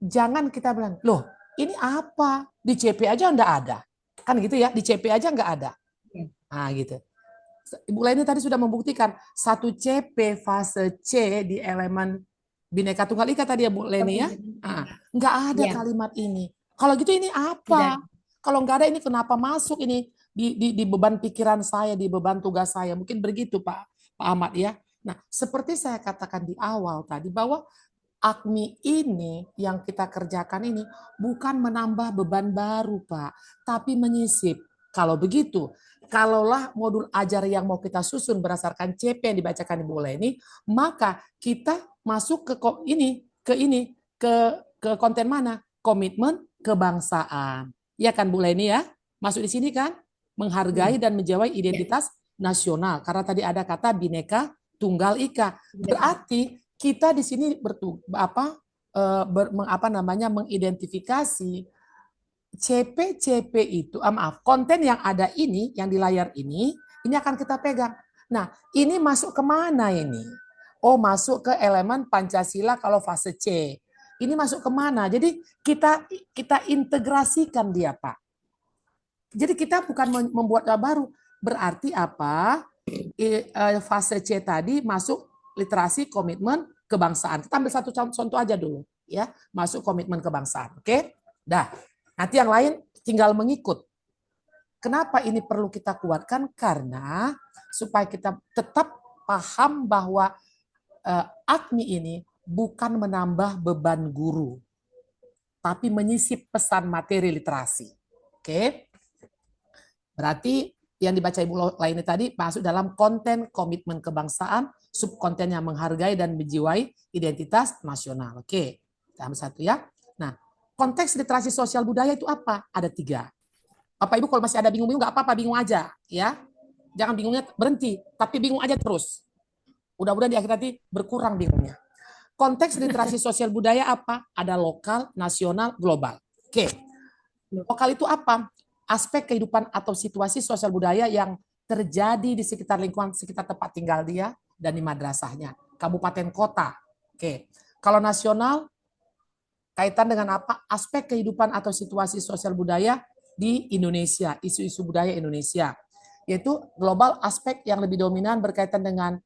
jangan kita bilang, loh ini apa? Di CP aja enggak ada. Kan gitu ya, di CP aja enggak ada. Nah gitu. Ibu Leni tadi sudah membuktikan, satu CP fase C di elemen Bhinneka Tunggal Ika tadi ya Bu Leni ya? Enggak ada kalimat ini. Kalau gitu ini apa? Kalau enggak ada ini kenapa masuk ini di beban pikiran saya, di beban tugas saya. Mungkin begitu Pak Ahmad ya. Nah, seperti saya katakan di awal tadi bahwa AKMI ini yang kita kerjakan ini bukan menambah beban baru Pak, tapi menyisip. Kalau begitu, kalaulah modul ajar yang mau kita susun berdasarkan CP yang dibacakan Ibu Leni, maka kita masuk ke konten mana? Komitmen kebangsaan. Ya kan Bu Leni ya? Masuk di sini kan? Menghargai dan menjawab identitas nasional. Karena tadi ada kata Bhinneka Tunggal Ika. Berarti kita di sini mengidentifikasi CP itu, konten yang ada ini, yang di layar ini akan kita pegang. Nah, ini masuk kemana ini? Oh, masuk ke elemen Pancasila kalau fase C. Ini masuk kemana? Jadi kita integrasikan dia, Pak. Jadi kita bukan membuat baru. Berarti apa? Fase C tadi masuk literasi komitmen kebangsaan. Kita ambil satu contoh aja dulu, ya. Masuk komitmen kebangsaan. Oke? Dah. Nanti yang lain tinggal mengikut. Kenapa ini perlu kita kuatkan? Karena supaya kita tetap paham bahwa AKMI ini bukan menambah beban guru, tapi menyisip pesan materi literasi. Oke? Berarti yang dibaca Ibu Laini tadi masuk dalam konten komitmen kebangsaan, subkontennya menghargai dan menjiwai identitas nasional. Oke, dalam satu ya. Nah, konteks literasi sosial budaya itu apa? Ada 3. Bapak Ibu kalau masih ada bingung-bingung nggak apa-apa, bingung aja ya. Jangan bingungnya berhenti, tapi bingung aja terus. Mudah-mudahan di akhir nanti berkurang bingungnya. Konteks literasi sosial budaya apa? Ada lokal, nasional, global. Oke. Lokal itu apa? Aspek kehidupan atau situasi sosial budaya yang terjadi di sekitar lingkungan sekitar tempat tinggal dia dan di madrasahnya, kabupaten kota. Oke. Kalau nasional kaitan dengan apa? Aspek kehidupan atau situasi sosial budaya di Indonesia, isu-isu budaya Indonesia. Yaitu global, aspek yang lebih dominan berkaitan dengan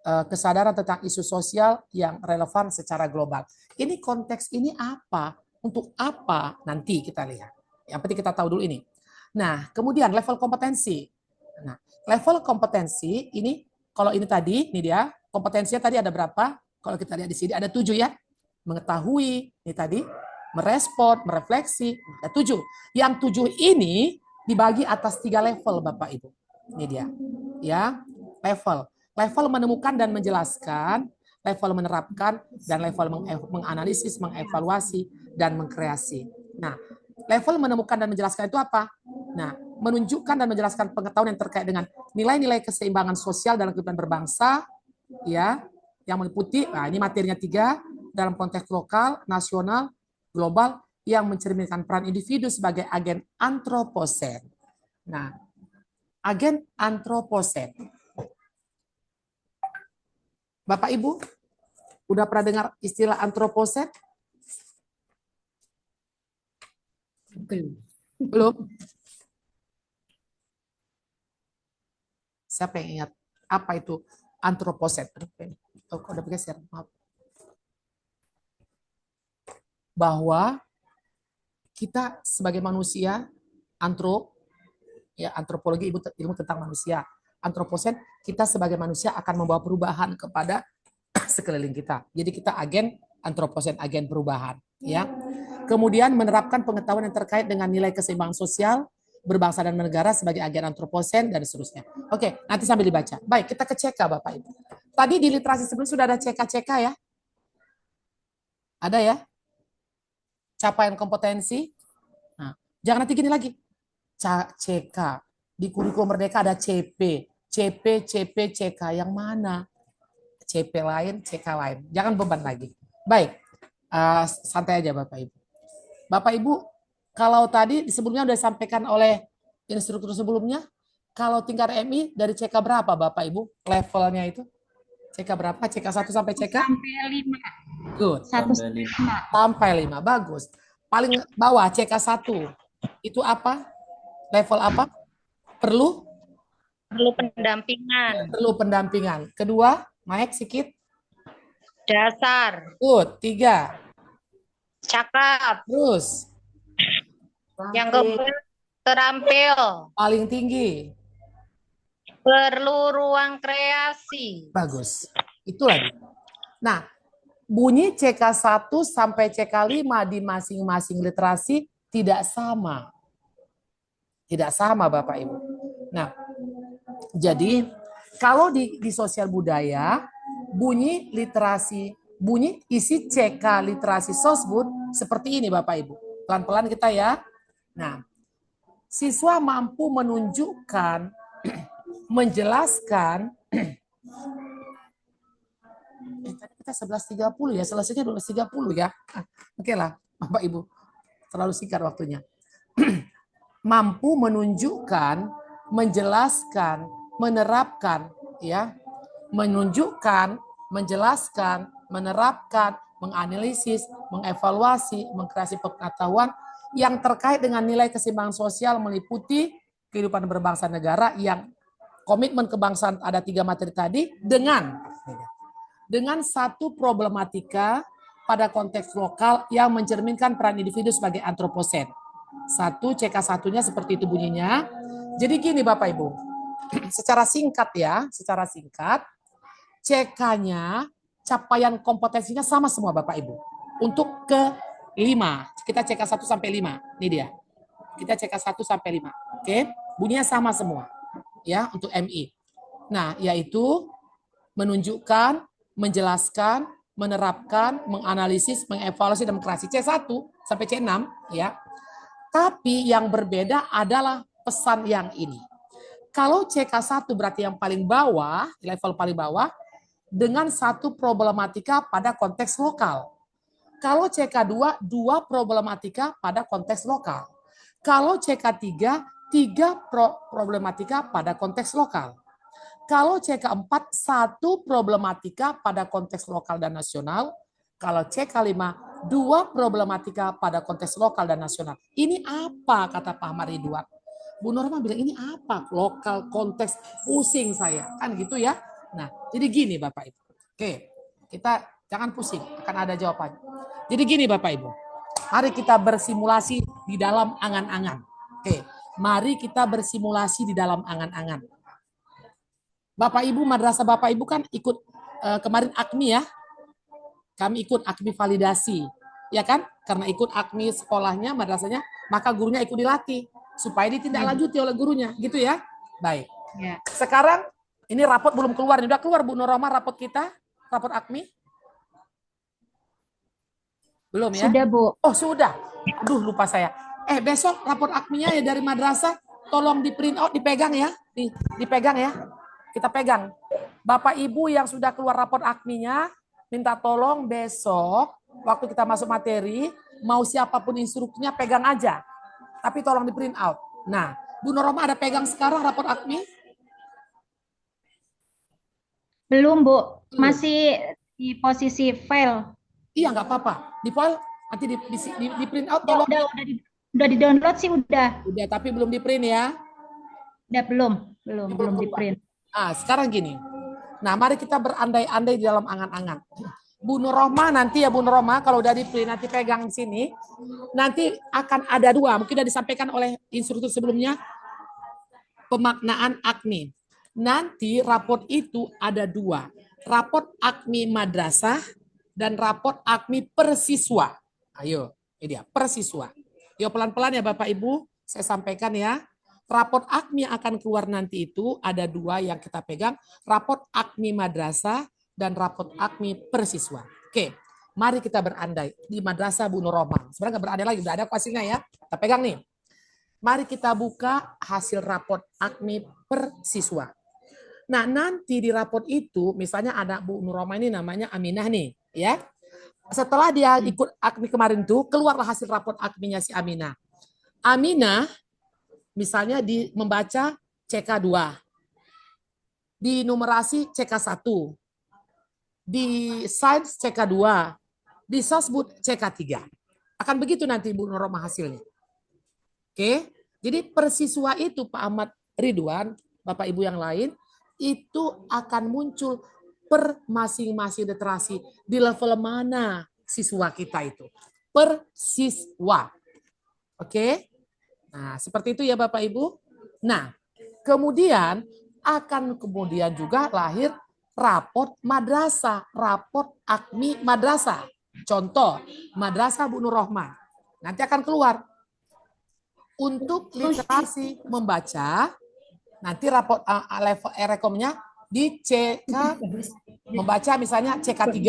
kesadaran tentang isu sosial yang relevan secara global. Ini konteks ini apa? Untuk apa? Nanti kita lihat. Yang penting kita tahu dulu ini. Nah, kemudian level kompetensi. Nah, level kompetensi ini, kalau ini tadi, ini dia, kompetensinya tadi ada berapa? Kalau kita lihat di sini ada 7 ya. Mengetahui, ini tadi, merespon, merefleksi, ada 7. Yang 7 ini dibagi atas 3 level Bapak Ibu. Ini dia. Ya, level. Level menemukan dan menjelaskan, level menerapkan, dan level menganalisis, mengevaluasi, dan mengkreasi. Nah, level menemukan dan menjelaskan itu apa? Nah, menunjukkan dan menjelaskan pengetahuan yang terkait dengan nilai-nilai keseimbangan sosial dalam kehidupan berbangsa, ya, yang meliputi, nah ini materinya 3, dalam konteks lokal, nasional, global, yang mencerminkan peran individu sebagai agen antroposen. Nah, agen antroposen. Bapak Ibu, udah pernah dengar istilah antroposen? Belum? Siapa yang ingat apa itu antroposen? Oh, udah bergeser, maaf. Bahwa kita sebagai manusia, antropologi ilmu tentang manusia, antroposen, kita sebagai manusia akan membawa perubahan kepada sekeliling kita. Jadi kita agen antroposen, agen perubahan, ya. Kemudian menerapkan pengetahuan yang terkait dengan nilai keseimbangan sosial berbangsa dan bernegara sebagai agen antroposen dan seterusnya. Oke, nanti sambil dibaca. Baik, kita ke CK Bapak Ibu. Tadi di literasi sebelum sudah ada CK ya? Ada ya? Capaian kompetensi. Nah, jangan nanti gini lagi. CK. Di kurikulum Merdeka ada CP. CK. Yang mana? CP lain, CK lain. Jangan beban lagi. Baik. Santai aja Bapak Ibu. Bapak Ibu, kalau tadi sebelumnya sudah disampaikan oleh instruktur sebelumnya, kalau tingkat MI dari CK berapa Bapak Ibu? Levelnya itu? CK berapa? CK 1 sampai CK? Sampai 5. Good. 1 Sampai 5. Bagus. Paling bawah CK 1. Itu apa? Level apa? Perlu pendampingan. Perlu pendampingan. Kedua, naik sedikit. Dasar. Good. 3. Cakap. Terus. Yang keempat, terampil. Paling tinggi. Perlu ruang kreasi. Bagus. Itu lagi. Nah, bunyi CK1 sampai CK5 di masing-masing literasi tidak sama. Tidak sama Bapak Ibu. Nah, jadi kalau di sosial budaya, bunyi isi CK literasi sosbud seperti ini Bapak Ibu. Pelan-pelan kita ya. Nah, siswa mampu menunjukkan, menjelaskan, tadi kita 11.30 ya, selesainya 12.30 ya. Oke lah, Bapak Ibu, terlalu singkat waktunya. Mampu menunjukkan, menjelaskan, menerapkan, ya, menunjukkan, menjelaskan, menerapkan, menganalisis, mengevaluasi, mengkreasi pengetahuan yang terkait dengan nilai keseimbangan sosial meliputi kehidupan berbangsa negara yang komitmen kebangsaan ada 3 materi tadi dengan satu problematika pada konteks lokal yang mencerminkan peran individu sebagai antroposen. 1 CK1-nya seperti itu bunyinya. Jadi gini Bapak Ibu, secara singkat ya, CK-nya capaian kompetensinya sama semua Bapak Ibu. Untuk ke-5, kita CK1 sampai 5. Ini dia. Kita CK1 sampai 5. Oke, bunyinya sama semua. Ya, untuk MI. Nah, yaitu menunjukkan, menjelaskan, menerapkan, menganalisis, mengevaluasi dan mengkreasi C1 sampai C6 ya. Tapi yang berbeda adalah pesan yang ini. Kalau CK1 berarti yang paling bawah, level paling bawah dengan satu problematika pada konteks lokal. Kalau CK2 2 problematika pada konteks lokal. Kalau CK3 3 problematika pada konteks lokal. Kalau CK4 1 problematika pada konteks lokal dan nasional. Kalau CK5 2 problematika pada konteks lokal dan nasional. Ini apa kata Pak Ahmad Ridwan? Bu Norma bilang ini apa? Lokal konteks pusing saya. Kan gitu ya. Nah, jadi gini Bapak Ibu. Oke, kita jangan pusing, akan ada jawabannya. Jadi gini Bapak Ibu. Mari kita bersimulasi di dalam angan-angan. Oke. Mari kita bersimulasi di dalam angan-angan. Bapak Ibu, madrasah Bapak Ibu kan ikut kemarin AKMI ya. Kami ikut AKMI validasi. Ya kan? Karena ikut AKMI sekolahnya, madrasahnya, maka gurunya ikut dilatih. Supaya ditindaklanjuti oleh gurunya. Gitu ya? Baik. Ya. Sekarang, ini rapot belum keluar. Ini udah keluar Bu Nuroma rapot kita? Rapot AKMI? Belum ya? Sudah Bu. Oh sudah. Aduh lupa saya. Besok rapor AKMI-nya ya dari madrasah, tolong di print out, dipegang ya. Dipegang ya. Kita pegang. Bapak Ibu yang sudah keluar rapor AKMI-nya, minta tolong besok, waktu kita masuk materi, mau siapapun instrukturnya pegang aja. Tapi tolong di print out. Nah, Bu Noroma ada pegang sekarang rapor AKMI? Belum Bu. Masih di posisi file. Iya nggak apa-apa. Di file, nanti di print out tolong. Udah di-download sih udah. Udah, tapi belum di-print ya. Udah belum di-print. Sekarang gini. Nah, mari kita berandai-andai di dalam angan-angan. Bu Nuroma nanti ya Bu Nuroma, kalau udah di-print nanti pegang di sini. Nanti akan ada 2, mungkin sudah disampaikan oleh instruktur sebelumnya, pemaknaan AKMI. Nanti raport itu ada 2. Raport AKMI madrasah dan raport AKMI persiswa. Ayo, ini dia, persiswa. Yuk pelan-pelan ya Bapak Ibu, saya sampaikan ya. raport AKMI yang akan keluar nanti itu ada 2 yang kita pegang, raport AKMI madrasah dan raport AKMI persiswa. Oke, mari kita berandai di madrasah Bu Nur Rohmah. Sebenarnya nggak berandai lagi, udah ada hasilnya ya. Kita pegang nih. Mari kita buka hasil raport AKMI persiswa. Nah, nanti di raport itu, misalnya anak Bu Nur Rohmah ini namanya Aminah nih, ya. Setelah dia ikut AKMI kemarin tuh, keluarlah hasil raport AKMI-nya si Aminah. Aminah misalnya membaca CK2, di numerasi CK1, di sains CK2, di sosbud CK3. Akan begitu nanti Bu Nur Rohmah hasilnya. Oke, jadi persiswa itu Pak Ahmad Ridwan, Bapak Ibu yang lain, itu akan muncul per masing-masing literasi di level mana siswa kita itu. Per siswa. Oke. Nah, seperti itu ya Bapak Ibu. Nah, kemudian akan juga lahir raport madrasah, raport AKMI madrasah. Contoh, madrasah Bu Nur Rohmah. Nanti akan keluar. Untuk literasi membaca, nanti raport level rekomnya di CK, membaca misalnya CK3.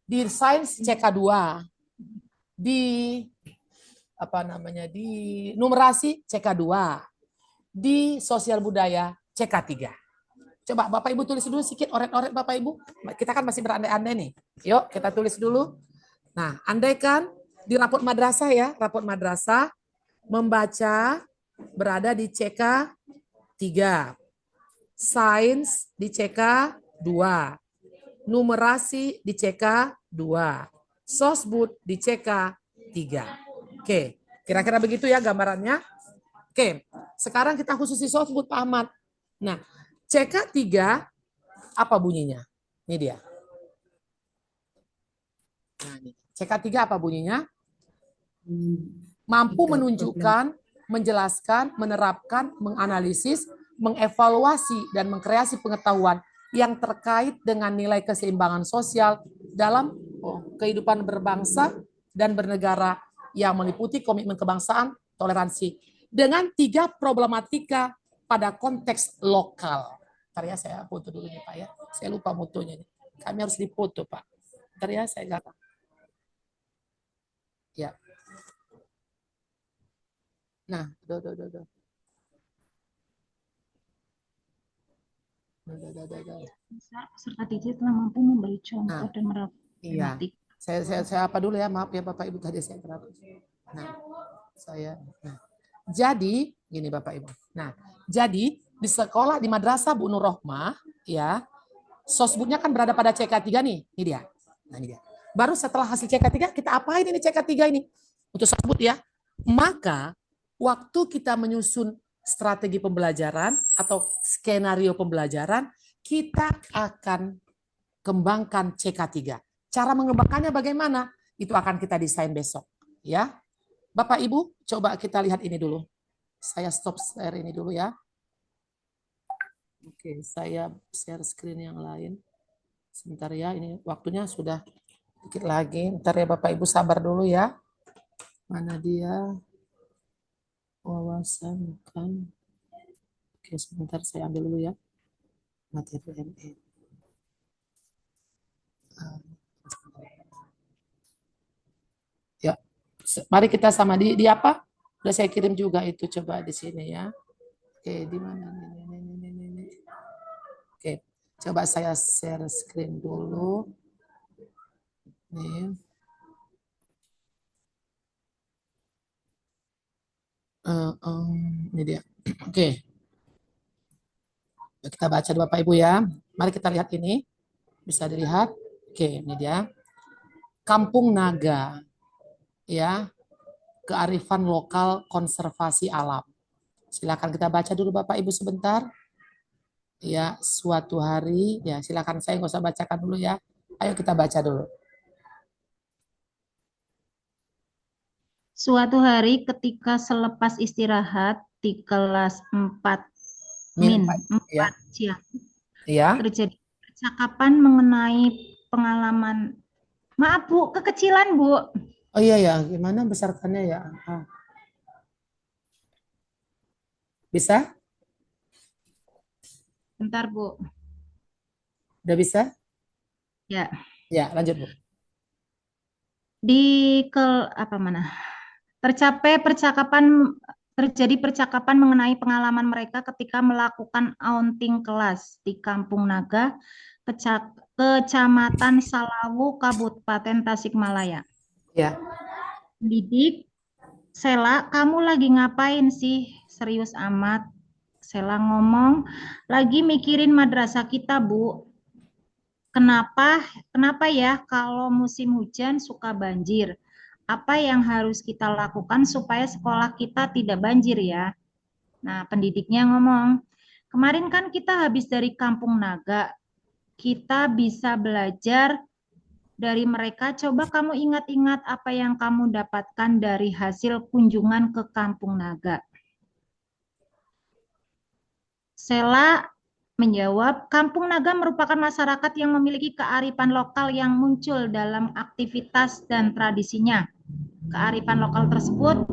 Di sains CK2. Di di numerasi CK2, di sosial budaya CK3. Coba Bapak Ibu tulis dulu sedikit, oret-oret Bapak Ibu. Kita kan masih berandai-andai nih. Yuk kita tulis dulu. Nah, andaikan di raport madrasah ya, raport madrasah membaca berada di CK3. Sains di CK2. Numerasi di CK2. Sosbud di CK3. Oke, kira-kira begitu ya gambarannya. Oke, sekarang kita khususi sosbud Pak Ahmad. Nah, CK3 apa bunyinya? Ini dia. Nah, ini. CK3 apa bunyinya? Mampu menunjukkan, menjelaskan, menerapkan, menganalisis, mengevaluasi, dan mengkreasi pengetahuan yang terkait dengan nilai keseimbangan sosial dalam kehidupan berbangsa dan bernegara yang meliputi komitmen kebangsaan, toleransi, dengan 3 problematika pada konteks lokal. Ntar ya, saya foto dulu nih Pak ya. Saya lupa fotonya nih. Kami harus difoto Pak. Ntar ya, saya gak. Ya. Nah, udah. Peserta didik telah mampu memberi contoh dan menerapkan. Iya. Saya apa dulu ya, maaf ya Bapak Ibu tadi saya terlalu. Jadi gini Bapak Ibu. Nah, jadi di sekolah di madrasah Bu Nur Rohmah ya, sosbudnya kan berada pada CK3 nih. Ini dia. Nah, ini dia. Baru setelah hasil CK3 kita apain ini CK3 ini? Untuk sosbud ya. Maka waktu kita menyusun strategi pembelajaran atau skenario pembelajaran, kita akan kembangkan CK3. Cara mengembangkannya bagaimana? Itu akan kita desain besok. Ya, Bapak Ibu, coba kita lihat ini dulu. Saya stop share ini dulu ya. Oke, saya share screen yang lain. Sebentar ya, ini waktunya sudah dikit lagi. Ntar ya Bapak Ibu sabar dulu ya. Mana dia? Wawasan kan. Oke, sebentar saya ambil dulu ya. Materi ME. Ya, mari kita sama di apa? Udah saya kirim juga itu, coba di sini ya. Oke, di mana? Ini. Oke, coba saya share screen dulu. Nih. Ini dia. Oke. Kita baca Bapak Ibu ya. Mari kita lihat ini. Bisa dilihat. Oke, ini dia. Kampung Naga. Ya. Kearifan lokal konservasi alam. Silakan kita baca dulu Bapak Ibu sebentar. Ya, suatu hari. Ya, silakan, saya nggak usah bacakan dulu ya. Ayo kita baca dulu. Suatu hari ketika selepas istirahat di kelas 4 ya. siang, ya. terjadi percakapan mengenai pengalaman. Maaf Bu, kekecilan Bu. Oh iya ya, gimana besarkannya ya? Bisa? Bentar, Bu. Udah bisa? Ya. Ya, lanjut, Bu. Apa mana? Terjadi percakapan mengenai pengalaman mereka ketika melakukan aunting kelas di Kampung Naga, Kecamatan Salawu, Kabupaten Tasikmalaya. Ya. Didik, Sela, kamu lagi ngapain sih? Serius amat. Sela ngomong, lagi mikirin madrasah kita, Bu. Kenapa ya kalau musim hujan suka banjir? Apa yang harus kita lakukan supaya sekolah kita tidak banjir ya? Nah, pendidiknya ngomong, kemarin kan kita habis dari Kampung Naga. Kita bisa belajar dari mereka. Coba kamu ingat-ingat apa yang kamu dapatkan dari hasil kunjungan ke Kampung Naga. Sela menjawab, Kampung Naga merupakan masyarakat yang memiliki kearifan lokal yang muncul dalam aktivitas dan tradisinya. Kearifan lokal tersebut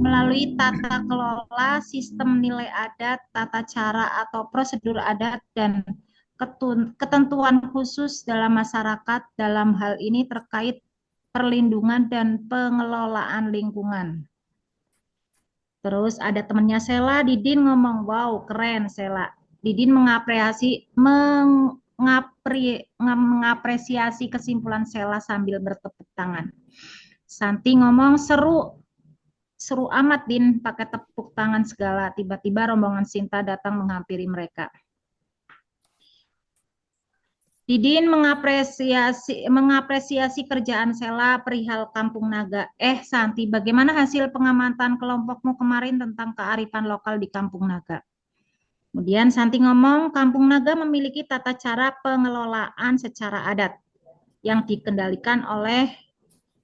melalui tata kelola, sistem nilai adat, tata cara atau prosedur adat, dan ketentuan khusus dalam masyarakat dalam hal ini terkait perlindungan dan pengelolaan lingkungan. Terus ada temannya Sela, Didin ngomong, wow keren Sela. Didin mengapresiasi kesimpulan Sela sambil bertepuk tangan. Santi ngomong, seru amat Din, pakai tepuk tangan segala. Tiba-tiba rombongan Sinta datang menghampiri mereka. Didin mengapresiasi kerjaan Sela perihal Kampung Naga. Santi, bagaimana hasil pengamatan kelompokmu kemarin tentang kearifan lokal di Kampung Naga? Kemudian Santi ngomong, Kampung Naga memiliki tata cara pengelolaan secara adat yang dikendalikan oleh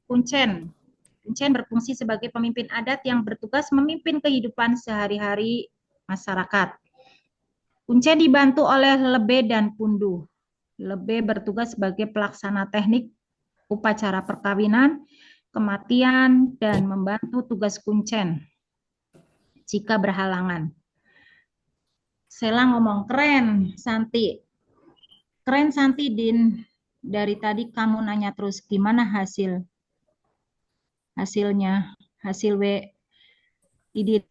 Kuncen. Kuncen berfungsi sebagai pemimpin adat yang bertugas memimpin kehidupan sehari-hari masyarakat. Kuncen dibantu oleh Lebe dan Pundu. Lebe bertugas sebagai pelaksana teknik upacara perkawinan, kematian, dan membantu tugas Kuncen jika berhalangan. Sela ngomong, keren Santi. Keren Santi, Din. Dari tadi kamu nanya terus, gimana hasilnya? Hasil Didin.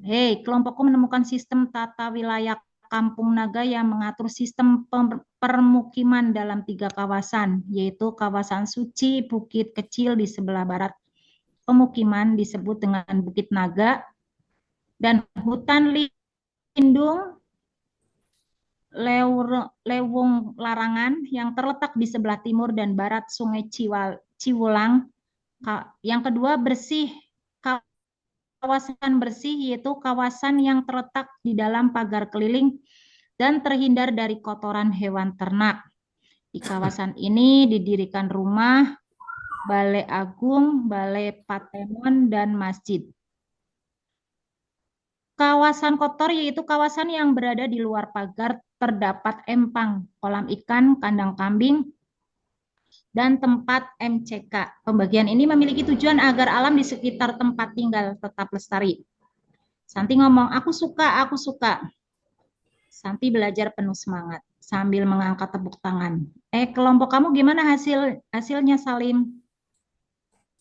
Hei, kelompokku menemukan sistem tata wilayah Kampung Naga yang mengatur sistem permukiman dalam 3 kawasan, yaitu kawasan Suci, Bukit Kecil di sebelah barat pemukiman disebut dengan Bukit Naga, dan hutan lindung Lewung Larangan yang terletak di sebelah timur dan barat Sungai Ciwulang. Yang kedua, kawasan bersih, yaitu kawasan yang terletak di dalam pagar keliling dan terhindar dari kotoran hewan ternak. Di kawasan ini didirikan rumah, balai agung, balai patemon, dan masjid. Kawasan kotor yaitu kawasan yang berada di luar pagar, terdapat empang, kolam ikan, kandang kambing, dan tempat MCK. Pembagian ini memiliki tujuan agar alam di sekitar tempat tinggal tetap lestari. Santi ngomong, aku suka. Santi belajar penuh semangat sambil mengangkat tepuk tangan. Kelompok kamu gimana hasilnya, Salim?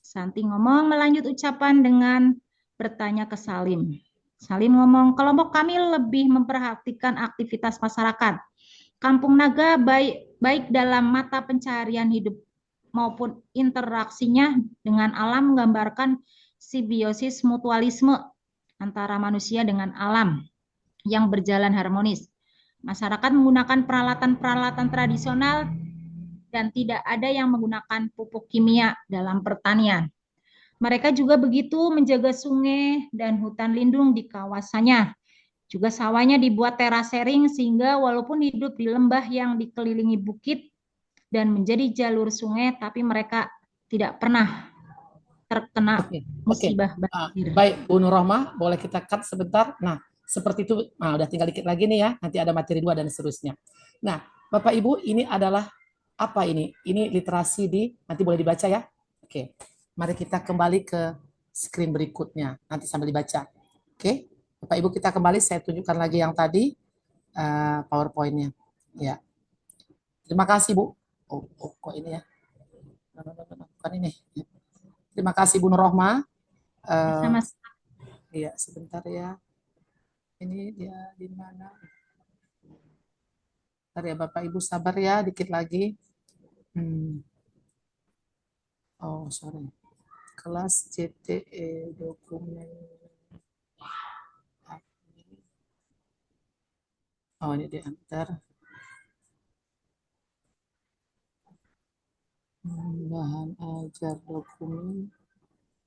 Santi ngomong, melanjut ucapan dengan bertanya ke Salim. Salim ngomong, kelompok kami lebih memperhatikan aktivitas masyarakat. Kampung Naga baik dalam mata pencaharian hidup maupun interaksinya dengan alam menggambarkan simbiosis mutualisme antara manusia dengan alam yang berjalan harmonis. Masyarakat menggunakan peralatan-peralatan tradisional dan tidak ada yang menggunakan pupuk kimia dalam pertanian. Mereka juga begitu menjaga sungai dan hutan lindung di kawasannya. Juga sawahnya dibuat terasering sehingga walaupun hidup di lembah yang dikelilingi bukit dan menjadi jalur sungai, tapi mereka tidak pernah terkena musibah banjir. Baik, Bu Nur Rohmah, boleh kita cut sebentar? Nah, seperti itu, udah tinggal dikit lagi nih ya, nanti ada materi 2 dan seterusnya. Nah, Bapak Ibu, ini adalah apa ini? Ini literasi nanti boleh dibaca ya? Oke, mari kita kembali ke screen berikutnya, nanti sambil dibaca. Oke, Bapak Ibu kita kembali, saya tunjukkan lagi yang tadi PowerPoint-nya. Ya. Terima kasih Bu. Kok ini ya? Bukan ini. Terima kasih Bu Nurrohma. Sama-sama. Iya, sebentar ya. Ini dia di mana? Bentar ya Bapak Ibu, sabar ya, dikit lagi. Oh, sorry. Kelas CTE dokumen. Oh, ini dia, bentar. Bahan ajar dokumen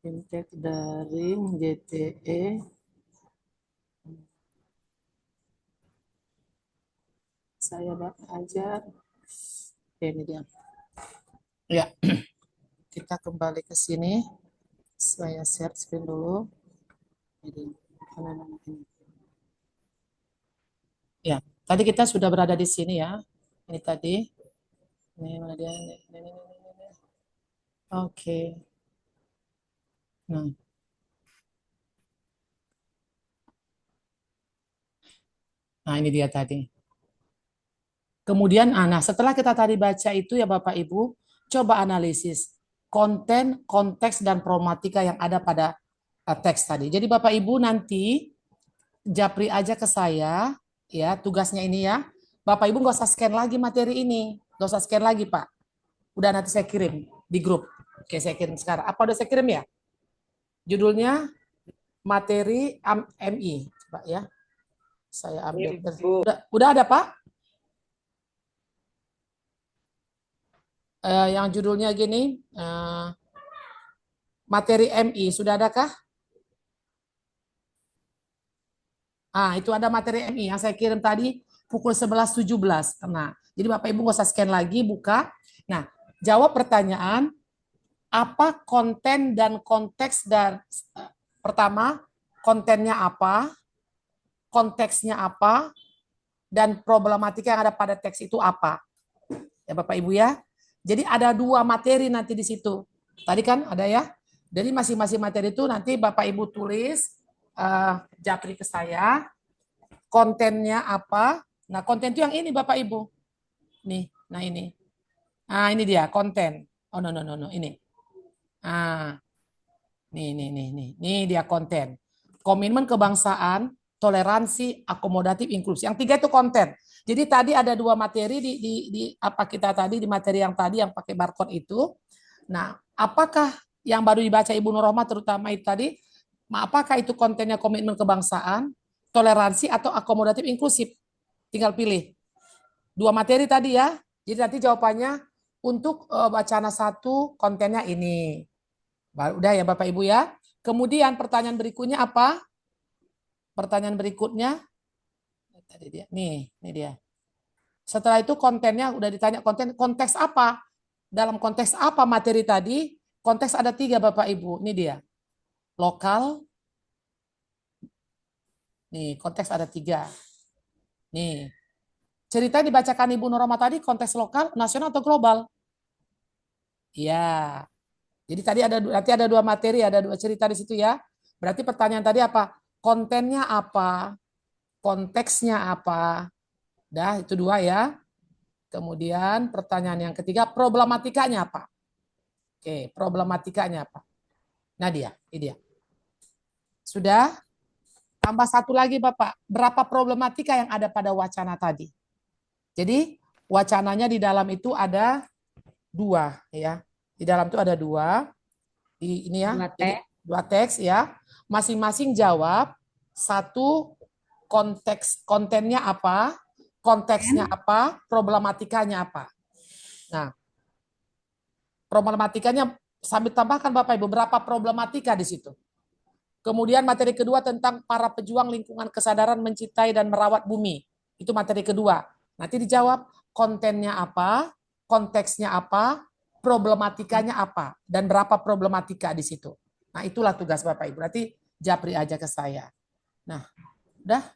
fintech daring GTE. Saya ajar. Oke, ini dia. Ya, kita kembali ke sini. Saya share screen dulu. Jadi, ya, tadi kita sudah berada di sini ya. Ini tadi. Ini mana dia? Ini. Oke. Nah, ini dia tadi. Kemudian, nah setelah kita tadi baca itu ya Bapak Ibu, coba analisis konten, konteks, dan problematika yang ada pada teks tadi. Jadi Bapak Ibu nanti japri aja ke saya, ya tugasnya ini ya. Bapak Ibu nggak usah scan lagi materi ini, nggak usah scan lagi Pak. Udah nanti saya kirim di grup. Oke, saya kirim sekarang. Apa udah saya kirim ya? Judulnya materi MI, coba ya. Saya ambil. Udah ada Pak? Yang judulnya gini, materi MI, sudah adakah? Itu ada materi MI yang saya kirim tadi pukul 11.17. Nah, jadi Bapak Ibu nggak usah scan lagi, buka. Nah, jawab pertanyaan, apa konten dan konteks dan pertama, kontennya apa, konteksnya apa, dan problematika yang ada pada teks itu apa. Ya Bapak Ibu ya. Jadi ada 2 materi nanti di situ. Tadi kan ada ya. Jadi masing-masing materi itu nanti Bapak Ibu tulis, japri ke saya, kontennya apa. Nah konten itu yang ini Bapak Ibu. Nih, nah ini. Nah ini dia konten. Oh no, ini. Nih dia konten. Komitmen kebangsaan, toleransi, akomodatif, inklusi. Yang 3 itu konten. Jadi tadi ada 2 materi di apa kita tadi di materi yang tadi yang pakai barcode itu. Nah, apakah yang baru dibaca Ibu Nurrohma terutama itu tadi, apakah itu kontennya komitmen kebangsaan, toleransi atau akomodatif inklusif? Tinggal pilih. 2 materi tadi ya. Jadi nanti jawabannya untuk bacaan 1 kontennya ini. Udah ya Bapak Ibu ya. Kemudian pertanyaan berikutnya apa? Pertanyaan berikutnya tadi dia. Nih, ini dia. Setelah itu kontennya udah ditanya konteks apa? Dalam konteks apa materi tadi? Konteks ada 3 Bapak Ibu. Ini dia. Lokal. Nih, konteks ada 3. Nih. Cerita yang dibacakan Ibu Nurrohma tadi konteks lokal, nasional atau global? Iya. Jadi tadi nanti ada 2 materi, ada 2 cerita di situ ya. Berarti pertanyaan tadi apa? Kontennya apa? Konteksnya apa? Dah, itu 2 ya. Kemudian pertanyaan yang ketiga, problematikanya apa? Oke, problematikanya apa? Nah dia, ini dia. Sudah? Tambah 1 lagi Bapak. Berapa problematika yang ada pada wacana tadi? Jadi wacananya di dalam itu ada 2 ya. Di dalam itu ada 2. Ini ya. 2 teks ya. Masing-masing jawab 1 konteks, kontennya apa, konteksnya apa, problematikanya apa. Nah, problematikanya sambil tambahkan Bapak Ibu berapa problematika di situ. Kemudian materi kedua tentang para pejuang lingkungan kesadaran mencintai dan merawat bumi. Itu materi kedua. Nanti dijawab kontennya apa, konteksnya apa, problematikanya apa, dan berapa problematika di situ. Nah, itulah tugas Bapak Ibu. Nanti japri aja ke saya. Nah, udah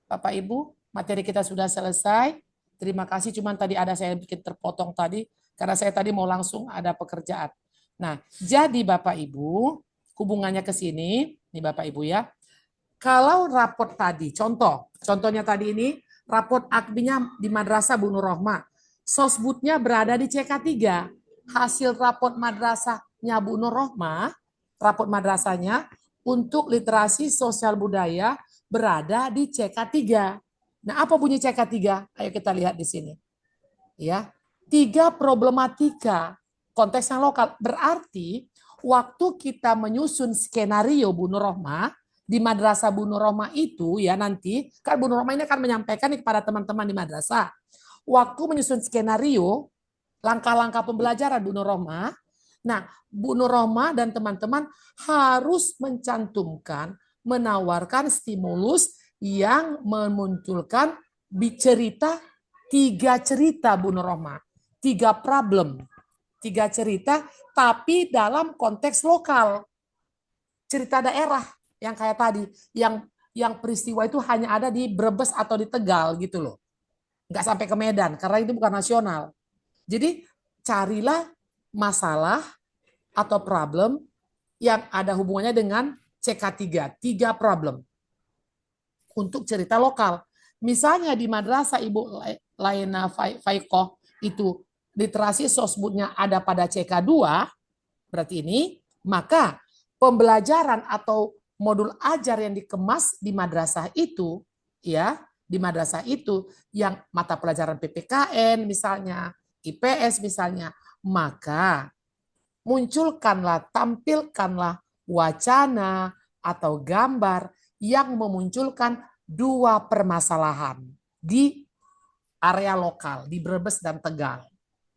Bapak Ibu, materi kita sudah selesai. Terima kasih, cuman tadi ada saya bikin terpotong tadi, karena saya tadi mau langsung ada pekerjaan. Nah, jadi Bapak Ibu, hubungannya ke sini, nih Bapak Ibu ya, Kalau raport tadi, contohnya tadi ini, raport AKMI-nya di Madrasah Bu Nur Rohmah, sosbudnya berada di CK3. Hasil raport madrasahnya Bu Nur Rohmah, raport madrasahnya untuk literasi sosial budaya berada di CK3. Nah, apa bunyi CK3? Ayo kita lihat di sini. Ya, 3 problematika konteks yang lokal. Berarti waktu kita menyusun skenario Bu Nur Rohmah di Madrasah Bu Nur Rohmah itu ya nanti kan Bu Nur Rohmah ini akan menyampaikan kepada teman-teman di madrasah. Waktu menyusun skenario langkah-langkah pembelajaran Bu Nur Rohmah. Nah, Bu Nur Rohmah dan teman-teman harus mencantumkan, menawarkan stimulus yang memunculkan cerita 3 cerita Bu Nur Rohmah, 3 problem, 3 cerita, tapi dalam konteks lokal. Cerita daerah yang kayak tadi, yang peristiwa itu hanya ada di Brebes atau di Tegal gitu loh. Nggak sampai ke Medan, karena itu bukan nasional. Jadi carilah masalah atau problem yang ada hubungannya dengan CK3, 3 problem untuk cerita lokal. Misalnya di madrasah Ibu Laina Faikoh itu literasi sosbudnya ada pada CK2, berarti ini, maka pembelajaran atau modul ajar yang dikemas di madrasah itu, ya, di madrasah itu yang mata pelajaran PPKN misalnya, IPS misalnya, maka munculkanlah, tampilkanlah wacana atau gambar yang memunculkan 2 permasalahan di area lokal, di Brebes dan Tegal.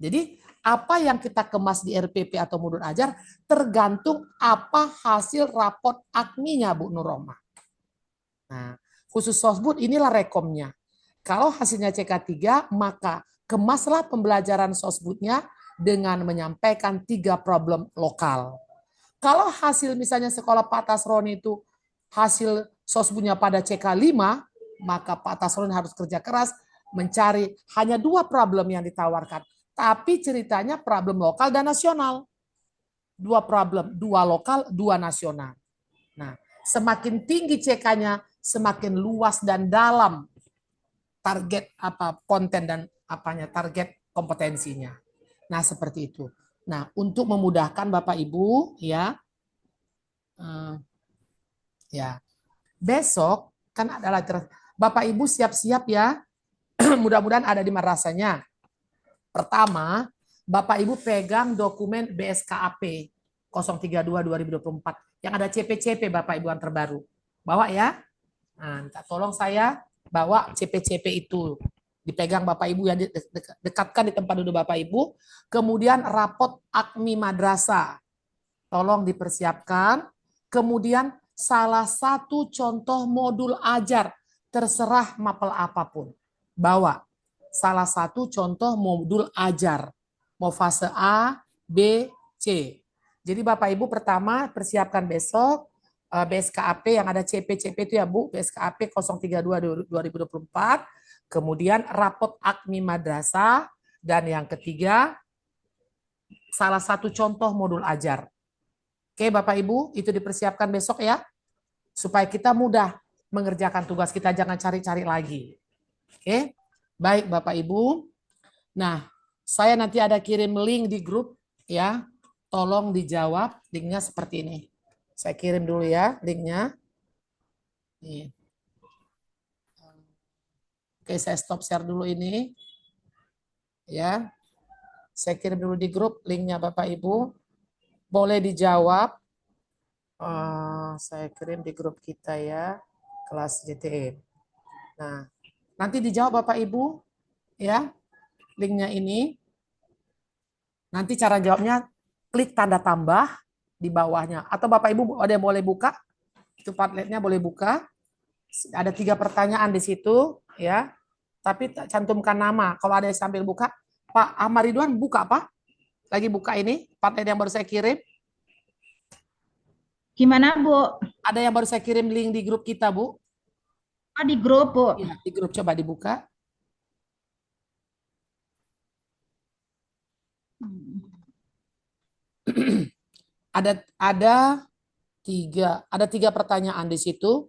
Jadi apa yang kita kemas di RPP atau modul ajar tergantung apa hasil raport AKMI-nya Bu Nur Rohmah. Nah, khusus sosbud inilah rekomnya. Kalau hasilnya CK3, maka kemaslah pembelajaran sosbudnya dengan menyampaikan 3 problem lokal. Kalau hasil misalnya sekolah Pak Tasroni itu hasil sosbudnya pada CK5, maka Pak Tasroni harus kerja keras mencari hanya 2 problem yang ditawarkan. Tapi ceritanya problem lokal dan nasional. 2 problem, 2 lokal, 2 nasional. Nah, semakin tinggi CK-nya, semakin luas dan dalam target konten dan target kompetensinya. Nah, seperti itu. Nah, untuk memudahkan Bapak Ibu ya besok kan adalah Bapak Ibu siap-siap ya. Mudah-mudahan ada di madrasahnya. Pertama, Bapak Ibu pegang dokumen BSKAP 032/2024 yang ada CP-CP Bapak Ibu yang terbaru. Bawa ya. Nah, tolong saya bawa CP-CP itu. Dipegang Bapak Ibu yang dekatkan di tempat duduk Bapak Ibu. Kemudian rapot AKMI madrasah. Tolong dipersiapkan. Kemudian salah satu contoh modul ajar, terserah mapel apapun. Bawa salah satu contoh modul ajar. Mau fase A, B, C. Jadi Bapak Ibu pertama persiapkan besok BSKAP yang ada CP-CP itu ya Bu, BSKAP 032/2024. Kemudian rapot AKMI madrasah, dan yang ketiga salah satu contoh modul ajar. Oke Bapak Ibu, itu dipersiapkan besok ya, supaya kita mudah mengerjakan tugas kita, jangan cari-cari lagi. Oke, baik Bapak Ibu. Nah, saya nanti ada kirim link di grup ya, tolong dijawab, linknya seperti ini. Saya kirim dulu ya linknya. Nih. Oke, saya stop share dulu ini. Ya. Saya kirim dulu di grup linknya Bapak Ibu. Boleh dijawab. Saya kirim di grup kita ya, kelas JTE. Nah, nanti dijawab Bapak Ibu ya. Linknya ini. Nanti cara jawabnya klik tanda tambah di bawahnya. Atau Bapak Ibu ada yang boleh buka. Itu Padletnya boleh buka. Ada 3 pertanyaan di situ ya. Tapi cantumkan nama. Kalau ada yang sambil buka, Pak Ahmad Ridwan buka Pak. Lagi buka ini, Padlet yang baru saya kirim. Gimana Bu? Ada yang baru saya kirim link di grup kita Bu. Oh, di grup Bu. Ya, di grup coba dibuka. ada 3 pertanyaan di situ.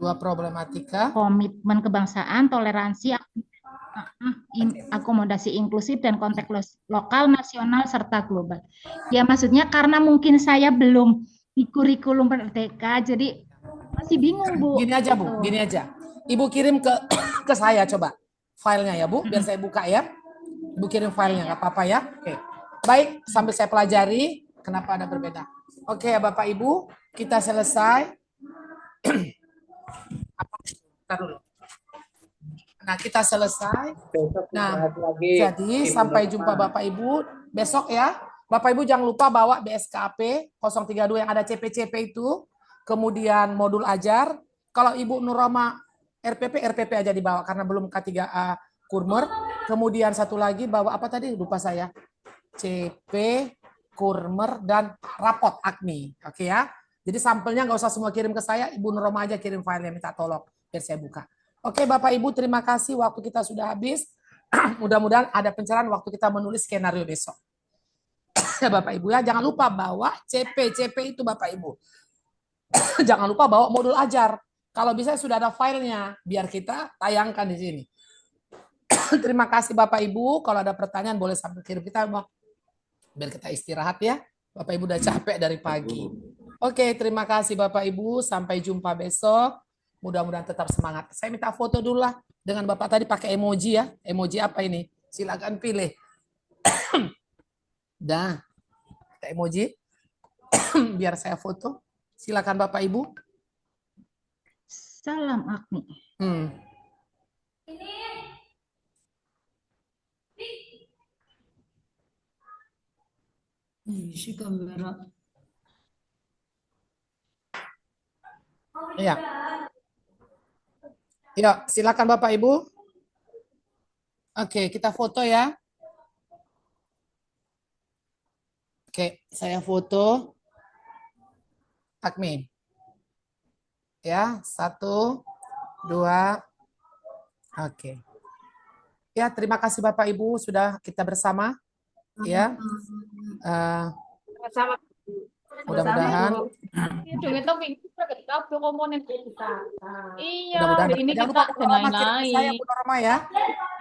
2 problematika. Komitmen kebangsaan, toleransi, akomodasi inklusif, dan konteks lokal, nasional, serta global. Ya maksudnya karena mungkin saya belum di kurikulum Merdeka, jadi masih bingung, Bu. Gini aja, Bu. Gini aja. Ibu kirim ke saya coba filenya ya, Bu. Biar saya buka ya. Ibu kirim filenya, nggak apa-apa ya. Oke. Baik, sambil saya pelajari kenapa ada berbeda. Oke ya Bapak Ibu, kita selesai. Nah, kita selesai. Nah, jadi sampai jumpa Bapak Ibu besok ya. Bapak Ibu jangan lupa bawa BSKP 032 yang ada CP-CP itu. Kemudian modul ajar. Kalau Ibu Nuroma RPP aja dibawa karena belum K3A Kurmer. Kemudian satu lagi bawa apa tadi? Lupa saya. CP, Kurmer, dan rapot AKMI. Oke ya. Jadi sampelnya nggak usah semua kirim ke saya. Ibu Nuroma aja kirim filenya, minta tolong. Biar saya buka. Oke Bapak Ibu, terima kasih. Waktu kita sudah habis. Mudah-mudahan ada pencerahan waktu kita menulis skenario besok. Ya Bapak Ibu ya. Jangan lupa bawa CP itu Bapak Ibu. Jangan lupa bawa modul ajar. Kalau bisa sudah ada filenya, biar kita tayangkan di sini. Terima kasih Bapak Ibu. Kalau ada pertanyaan boleh sambil kirim kita, biar kita istirahat ya. Bapak Ibu udah capek dari pagi. Oke, terima kasih Bapak Ibu. Sampai jumpa besok. Mudah-mudahan tetap semangat. Saya minta foto dulu lah dengan Bapak tadi pakai emoji ya. Emoji apa ini? Silakan pilih. Dah, emoji. Biar saya foto. Silakan Bapak Ibu. Salam AKMI. Isi kamera. Iya. Ya, silakan Bapak Ibu. Oke, kita foto ya. Oke, saya foto. AKMI. Ya, 1, 2. Oke. Ya, terima kasih Bapak Ibu sudah kita bersama. Ya. Mudah-mudahan. Iya, ini kita saya Bu Norma ya.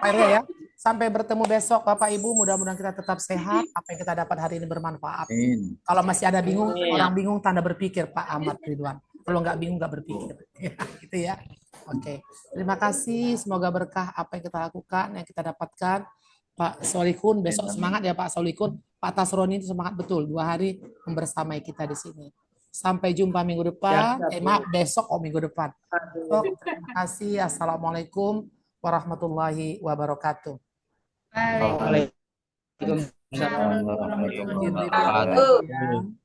Ya. Sampai bertemu besok Bapak Ibu, mudah-mudahan kita tetap sehat. Apa yang kita dapat hari ini bermanfaat. Kalau masih ada bingung, orang bingung tanda berpikir Pak Ahmad Ridwan. Kalau nggak bingung nggak berpikir. Gitu ya. Oke. Terima kasih, semoga berkah apa yang kita lakukan, yang kita dapatkan. Pak Solikun, besok semangat ya Pak Solikun. Pak Tasroni itu semangat betul, 2 hari membersamai kita di sini. Sampai jumpa minggu depan. Maaf, besok minggu depan. Terima kasih. Assalamualaikum warahmatullahi wabarakatuh. Waalaikumsalam warahmatullahi wabarakatuh.